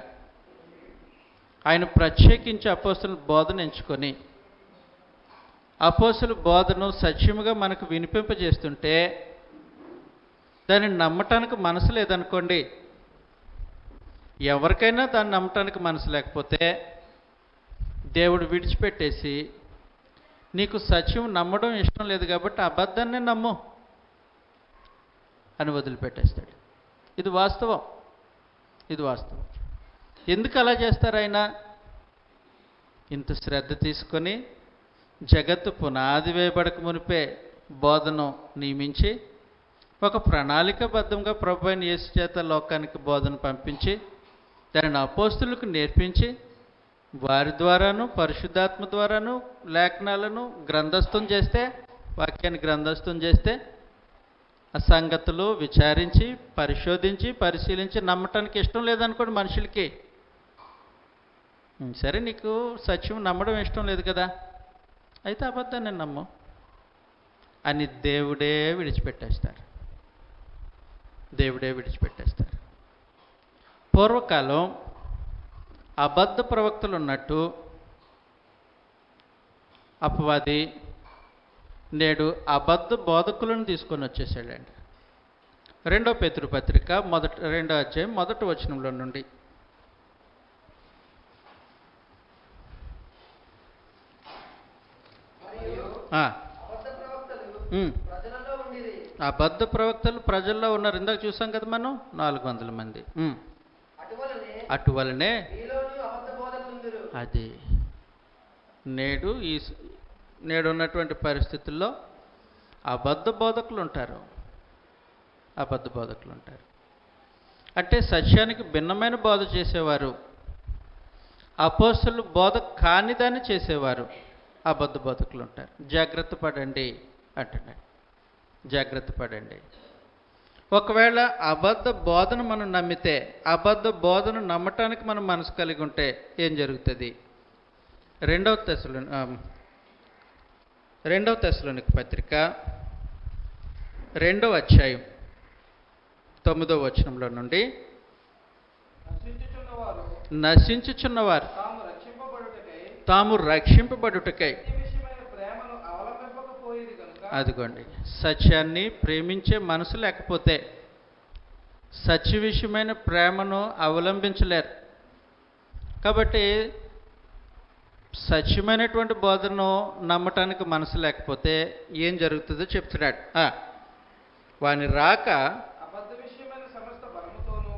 ఆయన ప్రత్యేకించి అపోస్తుల బోధన ఎంచుకొని అపోస్తుల బోధను సత్యముగా మనకు వినిపింపజేస్తుంటే దాన్ని నమ్మటానికి మనసు లేదనుకోండి, ఎవరికైనా దాన్ని నమ్మటానికి మనసు లేకపోతే దేవుడు విడిచిపెట్టేసి నీకు సత్యం నమ్మడం ఇష్టం లేదు కాబట్టి అబద్ధాన్నే నమ్ము అని వదిలిపెట్టేస్తాడు. ఇది వాస్తవం. ఎందుకు అలా చేస్తారు? ఆయన ఇంత శ్రద్ధ తీసుకొని జగత్తు పునాది వేయబడక మునిపే బోధను నియమించి ఒక ప్రణాళికాబద్ధంగా ప్రభువైన యేసు చేత లోకానికి బోధన పంపించి దానిని అపోస్తులకు నేర్పించి వారి ద్వారాను పరిశుద్ధాత్మ ద్వారాను లేఖనాలను గ్రంథస్థం చేస్తే, వాక్యాన్ని గ్రంథస్థం చేస్తే ఆ సంగతులు విచారించి పరిశోధించి పరిశీలించి నమ్మటానికి ఇష్టం లేదనుకోండి మనుషులకి. సరే నీకు సత్యం నమ్మడం ఇష్టం లేదు కదా, అయితే అబద్ధాన్ని నమ్ము అని దేవుడే విడిచిపెట్టేస్తారు. పూర్వకాలం అబద్ధ ప్రవక్తలు ఉన్నట్టు అపవాది నేడు అబద్ధ బోధకులను తీసుకొని వచ్చేసాడండి. 2వ పేతురు పత్రిక 2వ అధ్యాయం 1వ వచనంలో నుండి. అబద్ధ ప్రవక్తలు ప్రజల్లో ఉన్నారు. ఇందాక చూసాం కదా మనం 400 మంది. అటువలనే అది నేడు ఉన్నటువంటి పరిస్థితుల్లో అబద్ధ బోధకులు ఉంటారు. అంటే సత్యానికి భిన్నమైన బోధ చేసేవారు, అపోస్తలుల బోధ కానిదాన్ని చేసేవారు అబద్ధ బోధకులు ఉంటారు. జాగ్రత్త పడండి అంటున్నాడు. ఒకవేళ అబద్ధ బోధన మనం నమ్మితే, అబద్ధ బోధన నమ్మటానికి మనం మనసు కలిగి ఉంటే ఏం జరుగుతుంది? 2వ తెస్సలోనిక పత్రిక 2వ అధ్యాయం 9వ వచనంలో నుండి, నశించుచున్నవారు తాము రక్షింపబడుటకై అదిగోండి, సత్యాన్ని ప్రేమించే మనసు లేకపోతే సత్య విషయమైన ప్రేమను అవలంబించలేరు. కాబట్టి సత్యమైనటువంటి బోధనను నమ్మటానికి మనసు లేకపోతే ఏం జరుగుతుందో చెప్తున్నాడు. వాని రాక అబద్ధ విషయమైన సమస్త బలముతోను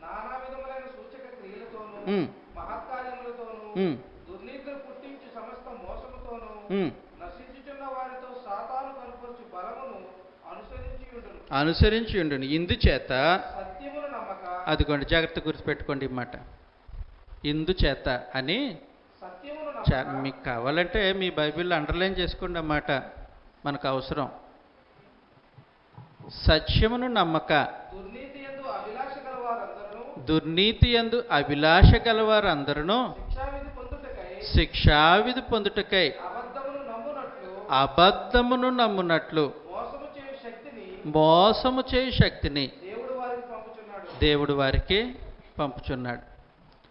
నానా విధములైన సూచక క్రియలతోను మహత్కార్యములతోను దుర్నీతిని పుట్టించి సమస్త మోసముతోను నశించుచున్న వారితో సాతాను కనుపరచు బలమును అనుసరించి ఉండును. ఇందుచేత సత్యమును నమ్మక, అదిగోండి జాగ్రత్త గుర్తుపెట్టుకోండి ఈ మాట, ఇందుచేత అని. మీకు కావాలంటే మీ బైబిల్లో అండర్లైన్ చేసుకోండి అన్నమాట, మనకు అవసరం. సత్యమును నమ్మక దుర్నీతి యందు అభిలాష గలవారందరూ శిక్షావిధి పొందుటకై అబద్ధమును నమ్మునట్లు మోసము చేయు శక్తిని దేవుడు వారికి పంపుచున్నాడు.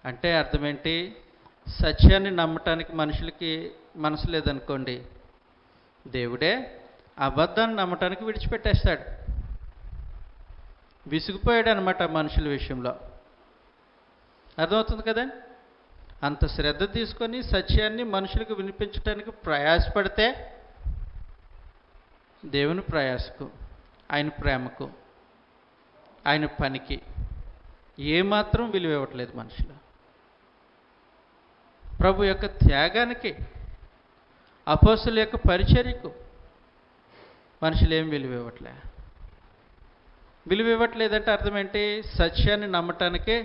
అంటే అర్థమేంటి? సత్యాన్ని నమ్మటానికి మనుషులకి మనసు లేదనుకోండి, దేవుడే అబద్ధాన్ని నమ్మటానికి విడిచిపెట్టేస్తాడు. విసిగిపోయాడు అనమాట మనుషుల విషయంలో. అర్థమవుతుంది కదా? అంత శ్రద్ధ తీసుకొని సత్యాన్ని మనుషులకు వినిపించడానికి ప్రయాసపడితే దేవుని ప్రయాసకు, ఆయన ప్రేమకు, ఆయన పనికి ఏమాత్రం విలువ ఇవ్వట్లేదు మనుషులు. ప్రభు యొక్క త్యాగానికి, అపోస్తుల యొక్క పరిచర్యకు మనుషులు ఏం విలువ ఇవ్వట్లే. విలువ ఇవ్వట్లేదంటే అర్థం ఏంటి? సత్యాన్ని నమ్మటానికే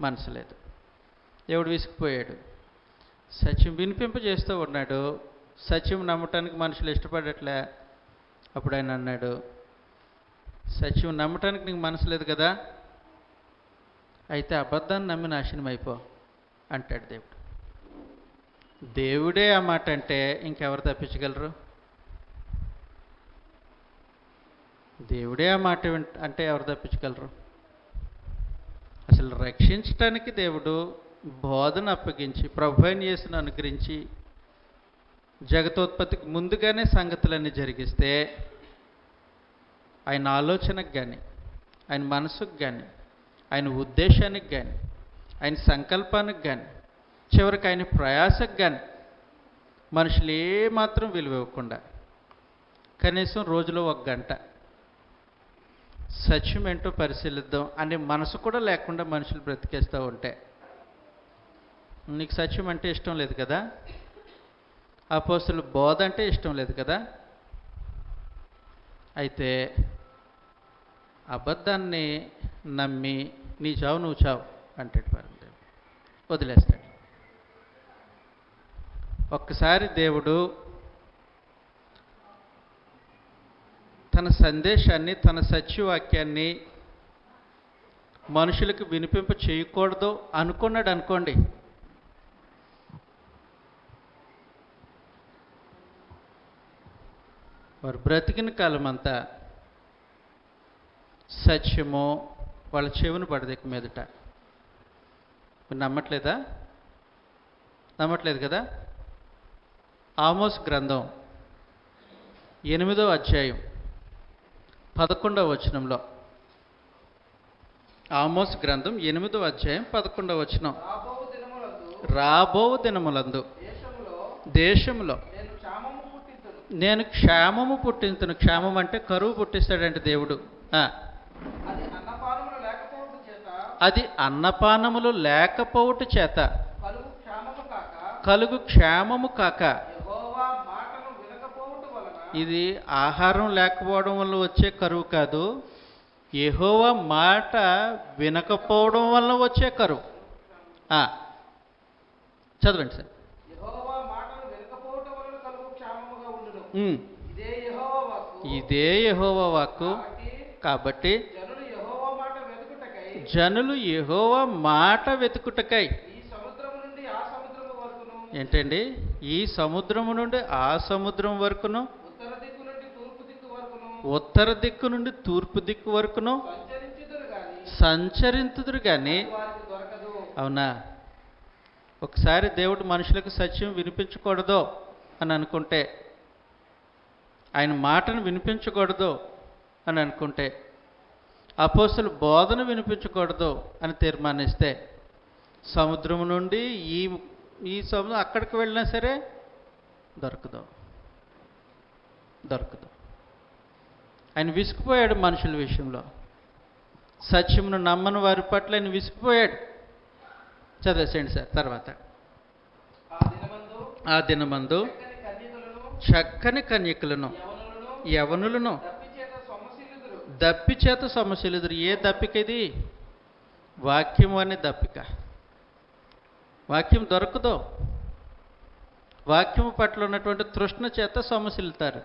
మనసు లేదు. దేవుడు విసిగిపోయాడు. సత్యం వినిపింపజేస్తూ ఉన్నాడు, సత్యం నమ్మటానికి మనుషులు ఇష్టపడట్లే. అప్పుడు ఆయన అన్నాడు, సత్యం నమ్మటానికి నీకు మనసు లేదు కదా, అయితే అబద్ధాన్ని నమ్మి నాశనం అయిపో అంటాడు దేవుడు. దేవుడే ఆ మాట అంటే ఇంకెవరు తప్పించగలరు? దేవుడే ఆ మాట అంటే ఎవరు తప్పించగలరు? అసలు రక్షించటానికి దేవుడు బోధన అప్పగించి ప్రభువైన యేసును అనుగ్రహించి జగతోత్పత్తికి ముందుగానే సంగతులన్నీ జరిగిస్తే ఆయన ఆలోచనకు కానీ, ఆయన మనసుకు కానీ, ఆయన ఉద్దేశానికి కానీ, ఆయన సంకల్పానికి కానీ, చివరికి ఆయన ప్రయాసకు కానీ మనుషులు ఏమాత్రం విలువ ఇవ్వకుండా కనీసం రోజులో 1 గంట సత్యం ఏంటో పరిశీలిద్దాం అనే మనసు కూడా లేకుండా మనుషులు బ్రతికేస్తూ ఉంటే, నీకు సత్యం అంటే ఇష్టం లేదు కదా, అపోస్తలుల బోధ అంటే ఇష్టం లేదు కదా, అయితే అబద్ధాన్ని నమ్మి నీ చావు నువ్వు చావు అంటాడు. పరందేవుడు వదిలేస్తాడు. ఒక్కసారి దేవుడు తన సందేశాన్ని, తన సత్యవాక్యాన్ని మనుషులకు వినిపింప చేయకూడదు అనుకున్నాడు అనుకోండి, వారు బ్రతికిన కాలం అంతా సత్యము వాళ్ళ చెవును పడదెక్క మీదట. మీరు నమ్మట్లేదా? నమ్మట్లేదు కదా? ఆమోస్ గ్రంథం 8వ అధ్యాయం 11వ వచనంలో, ఆమోస్ గ్రంథం 8వ అధ్యాయం 11వ వచనం, రాబో దినములందు దేశంలో నేను క్షేమము పుట్టింతును. క్షేమం అంటే కరువు పుట్టిస్తాడంటే దేవుడు. అది అన్నపానములు లేకపోవుట చేత కలుగు క్షేమము కాక, ఇది ఆహారం లేకపోవడం వల్ల వచ్చే కరువు కాదు, యెహోవా మాట వినకపోవడం వల్ల వచ్చే కరువు. చదవండి సార్. ఇదే యెహోవా వాక్కు. కాబట్టి జనులు యెహోవా మాట వెతుకుటకై, ఏంటండి? ఈ సముద్రము నుండి ఆ సముద్రం వరకును, ఉత్తర దిక్కు నుండి తూర్పు దిక్కు వరకును సంచరింతుదురు కానీ. అవునా? ఒకసారి దేవుడు మనుషులకు సత్యం వినిపించకూడదు అని అనుకుంటే, ఆయన మాటను వినిపించకూడదు అని అనుకుంటే, అపోస్తలుల బోధన వినిపించకూడదు అని తీర్మానిస్తే, సముద్రం నుండి ఈ ఈ సమయం అక్కడికి వెళ్ళినా సరే దొరకదు. ఆయన విసిగిపోయాడు మనుషుల విషయంలో. సత్యమును నమ్మని వారి పట్ల ఆయన విసిగిపోయాడు. చదివేసేయండి సార్. తర్వాత ఆ దినమందు చక్కని కన్యకులను యవనులను దప్పి చేత సొమ్మసిల్లుదురు. ఏ దప్పిక ఇది? వాక్యం అనే దప్పిక. వాక్యం దొరకదు. వాక్యము పట్ల ఉన్నటువంటి తృష్ణ చేత సొమ్మసిల్లుతారు.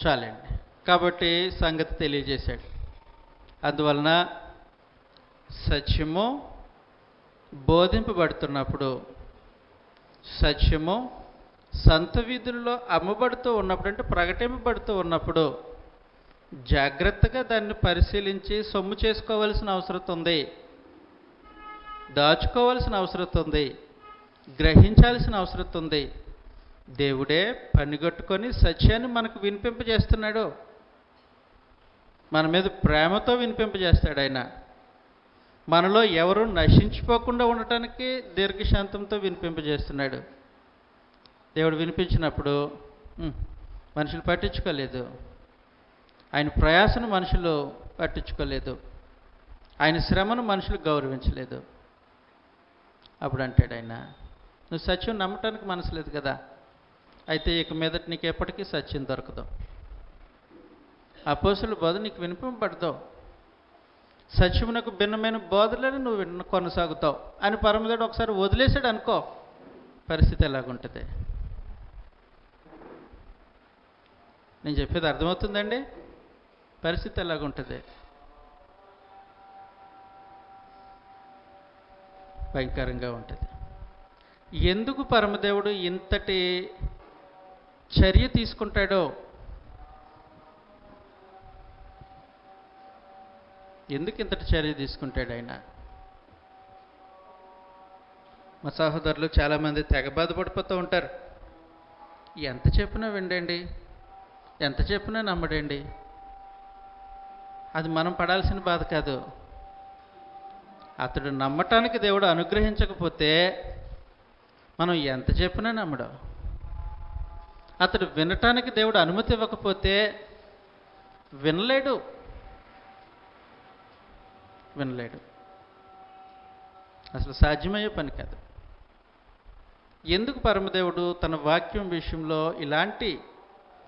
చాలండి. కాబట్టి సంగతి తెలియజేశాడు. అందువలన సత్యము బోధింపబడుతున్నప్పుడు, సత్యము సంత వీధుల్లో అమ్మబడుతూ ఉన్నప్పుడు, అంటే ప్రకటింపబడుతూ ఉన్నప్పుడు జాగ్రత్తగా దాన్ని పరిశీలించి సొమ్ము చేసుకోవాల్సిన అవసరం ఉంది, దాచుకోవాల్సిన అవసరం ఉంది, గ్రహించాల్సిన అవసరం ఉంది. దేవుడే పనిగట్టుకొని సత్యాన్ని మనకు వినిపింపజేస్తున్నాడు. మన మీద ప్రేమతో వినిపింపజేస్తాడు ఆయన. మనలో ఎవరు నశించిపోకుండా ఉండటానికి దీర్ఘశాంతంతో వినిపింపజేస్తున్నాడు. దేవుడు వినిపించినప్పుడు మనుషులు పట్టించుకోలేదు. ఆయన ప్రయాసను మనుషులు పట్టించుకోలేదు. ఆయన శ్రమను మనుషులు గౌరవించలేదు. అప్పుడు అంటాడు ఆయన, నువ్వు సత్యం నమ్మటానికి మనసు లేదు కదా, అయితే ఇక మీదట నీకు ఎప్పటికీ సత్యం దొరకదు. అపోస్తుల బోధ నీకు వినిపింపబడదు. సత్యమునకు భిన్నమైన బోధలను నువ్వు కొనసాగుతావు అని పరమదేవుడు ఒకసారి వదిలేశాడు అనుకో, పరిస్థితి ఎలాగుంటుంది? నేను చెప్పేది అర్థమవుతుందండి? పరిస్థితి ఎలాగుంటుంది? భయంకరంగా ఉంటుంది. ఎందుకు పరమదేవుడు ఇంతటి చర్య తీసుకుంటాడో, ఎందుకు ఇంతటి చర్య తీసుకుంటాడు ఆయన? మా సహోదరులు చాలామంది తెగ బాధపడిపోతూ ఉంటారు. ఎంత చెప్పినా విండండి, ఎంత చెప్పినా నమ్మడండి. అది మనం పడాల్సిన బాధ కాదు. అతడు నమ్మటానికి దేవుడు అనుగ్రహించకపోతే మనం ఎంత చెప్పినా నమ్మడం. అతడు వినటానికి దేవుడు అనుమతి ఇవ్వకపోతే వినలేడు. అసలు సాధ్యమయ్యే పని కాదు. ఎందుకు పరమదేవుడు తన వాక్యం విషయంలో ఇలాంటి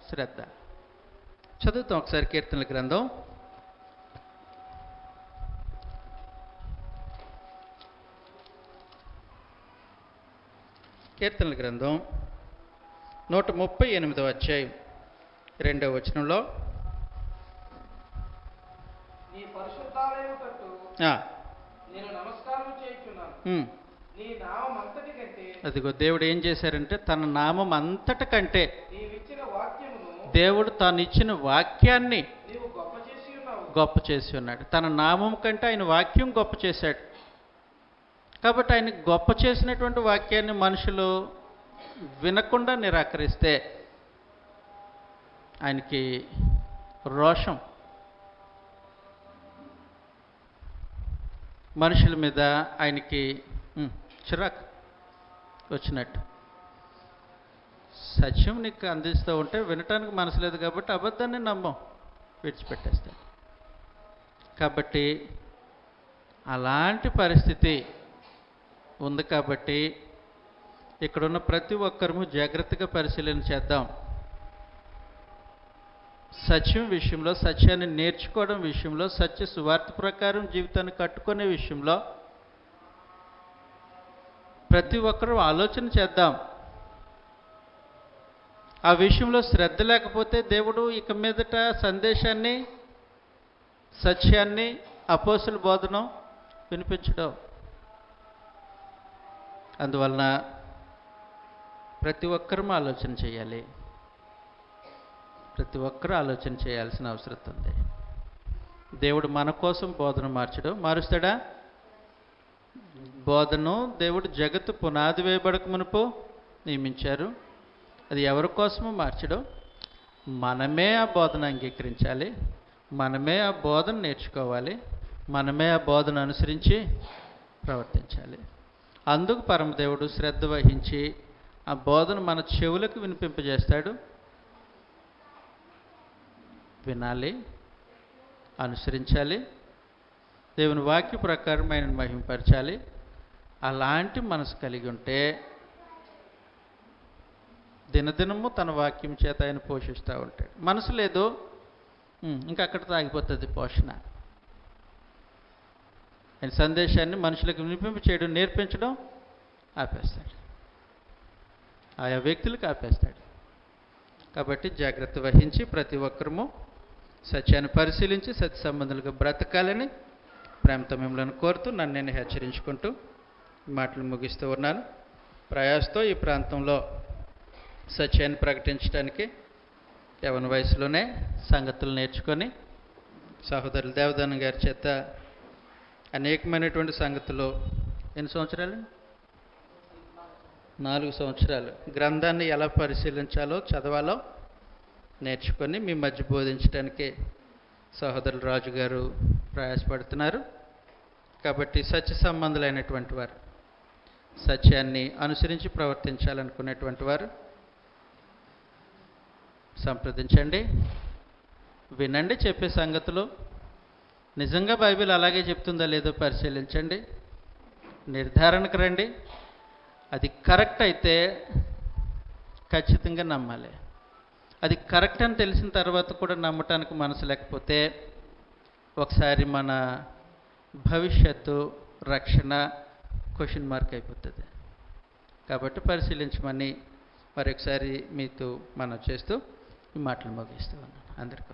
శ్రద్ధ? చదువుతాం ఒకసారి కీర్తనల గ్రంథం. కీర్తనల గ్రంథం 138వ అధ్యాయం 2వ వచనంలో, నీ పరిశుద్ధాలయము తట్టు నేను నమస్కారం చేయుచున్నాను. నీ నామం అంతటి కంటే, అదిగో దేవుడు ఏం చేశారంటే తన నామం అంతటి కంటే, నీవిచ్చిన వాక్యమును, దేవుడు తాను ఇచ్చిన వాక్యాన్ని నీవు గొప్ప చేసి ఉన్నావు. గొప్ప చేసి ఉన్నాడు. తన నామం కంటే ఆయన వాక్యం గొప్ప చేశాడు. కాబట్టి ఆయన గొప్ప చేసినటువంటి వాక్యాన్ని మనుషులు వినకుండా నిరాకరిస్తే ఆయనకి రోషం, మనుషుల మీద ఆయనకి చిరాకు వచ్చినట్టు. సత్యం నీకు అందిస్తూ ఉంటే వినటానికి మనసు లేదు కాబట్టి అబద్ధాన్ని నమ్మం, విడిచిపెట్టేస్తాడు. కాబట్టి అలాంటి పరిస్థితి ఉంది. కాబట్టి ఇక్కడున్న ప్రతి ఒక్కరము జాగ్రత్తగా పరిశీలన చేద్దాం. సత్యం విషయంలో, సత్యాన్ని నేర్చుకోవడం విషయంలో, సత్య సువార్త ప్రకారం జీవితాన్ని కట్టుకునే విషయంలో ప్రతి ఒక్కరూ ఆలోచన చేద్దాం. ఆ విషయంలో శ్రద్ధ లేకపోతే దేవుడు ఇక మీదట సందేశాన్ని, సత్యాన్ని, అపోస్తుల బోధనం వినిపించడం. అందువలన ప్రతి ఒక్కరూ ఆలోచన చేయాలి. ప్రతి ఒక్కరూ ఆలోచన చేయాల్సిన అవసరం ఉంది. దేవుడు మన కోసం బోధన మారుస్తాడా? బోధను దేవుడు జగత్తు పునాది వేయబడక మునుపు నియమించారు. అది ఎవరి కోసమో మార్చడం, మనమే ఆ బోధన అంగీకరించాలి, మనమే ఆ బోధన నేర్చుకోవాలి, మనమే ఆ బోధన అనుసరించి ప్రవర్తించాలి. అందుకు పరమదేవుడు శ్రద్ధ వహించి ఆ బోధన మన చెవులకు వినిపింపజేస్తాడు. వినాలి, అనుసరించాలి, దేవుని వాక్య ప్రకారం ఆయనను మహింపరచాలి. అలాంటి మనసు కలిగి ఉంటే దినదినము తన వాక్యం చేత ఆయన పోషిస్తూ ఉంటాడు. మనసు లేదు, ఇంకా అక్కడితో ఆగిపోతుంది పోషణ. ఆయన సందేశాన్ని మనుషులకు వినిపింప చేయడం, నేర్పించడం ఆపేస్తాడు, ఆయా వ్యక్తులకు ఆపేస్తాడు. కాబట్టి జాగ్రత్త వహించి ప్రతి ఒక్కరము సత్యాన్ని పరిశీలించి సత్య సంబంధులుగా బ్రతకాలని ప్రేమతో మిమ్మల్ని కోరుతూ నన్ను నేను హెచ్చరించుకుంటూ మాటలు ముగిస్తూ ఉన్నాను. ప్రయాసతో ఈ ప్రాంతంలో సత్యాన్ని ప్రకటించడానికి యవన వయసులోనే సంగతులు నేర్చుకొని సహోదరులు దేవదానం గారి చేత అనేకమైనటువంటి సంగతులు, ఎన్ని సంవత్సరాలు? 4 సంవత్సరాలు గ్రంథాన్ని ఎలా పరిశీలించాలో, చదవాలో నేర్చుకొని మీ మధ్య బోధించడానికి సహోదరులు రాజు గారు ప్రయాసపడుతున్నారు. కాబట్టి సత్య సంబంధులైనటువంటి వారు, సత్యాన్ని అనుసరించి ప్రవర్తించాలనుకునేటువంటి వారు సంప్రదించండి, వినండి. చెప్పే సంగతులు నిజంగా బైబిల్ అలాగే చెప్తుందా లేదో పరిశీలించండి, నిర్ధారణకు రండి. అది కరెక్ట్ అయితే ఖచ్చితంగా నమ్మాలి. అది కరెక్ట్ అని తెలిసిన తర్వాత కూడా నమ్మటానికి మనసు లేకపోతే ఒకసారి మన భవిష్యత్తు, రక్షణ క్వశ్చన్ మార్క్ అయిపోతుంది. కాబట్టి పరిశీలించమని మరొకసారి మీతో మనం చేస్తూ ఈ మాటలు ముగిస్తూ ఉన్నాను. అందరికీ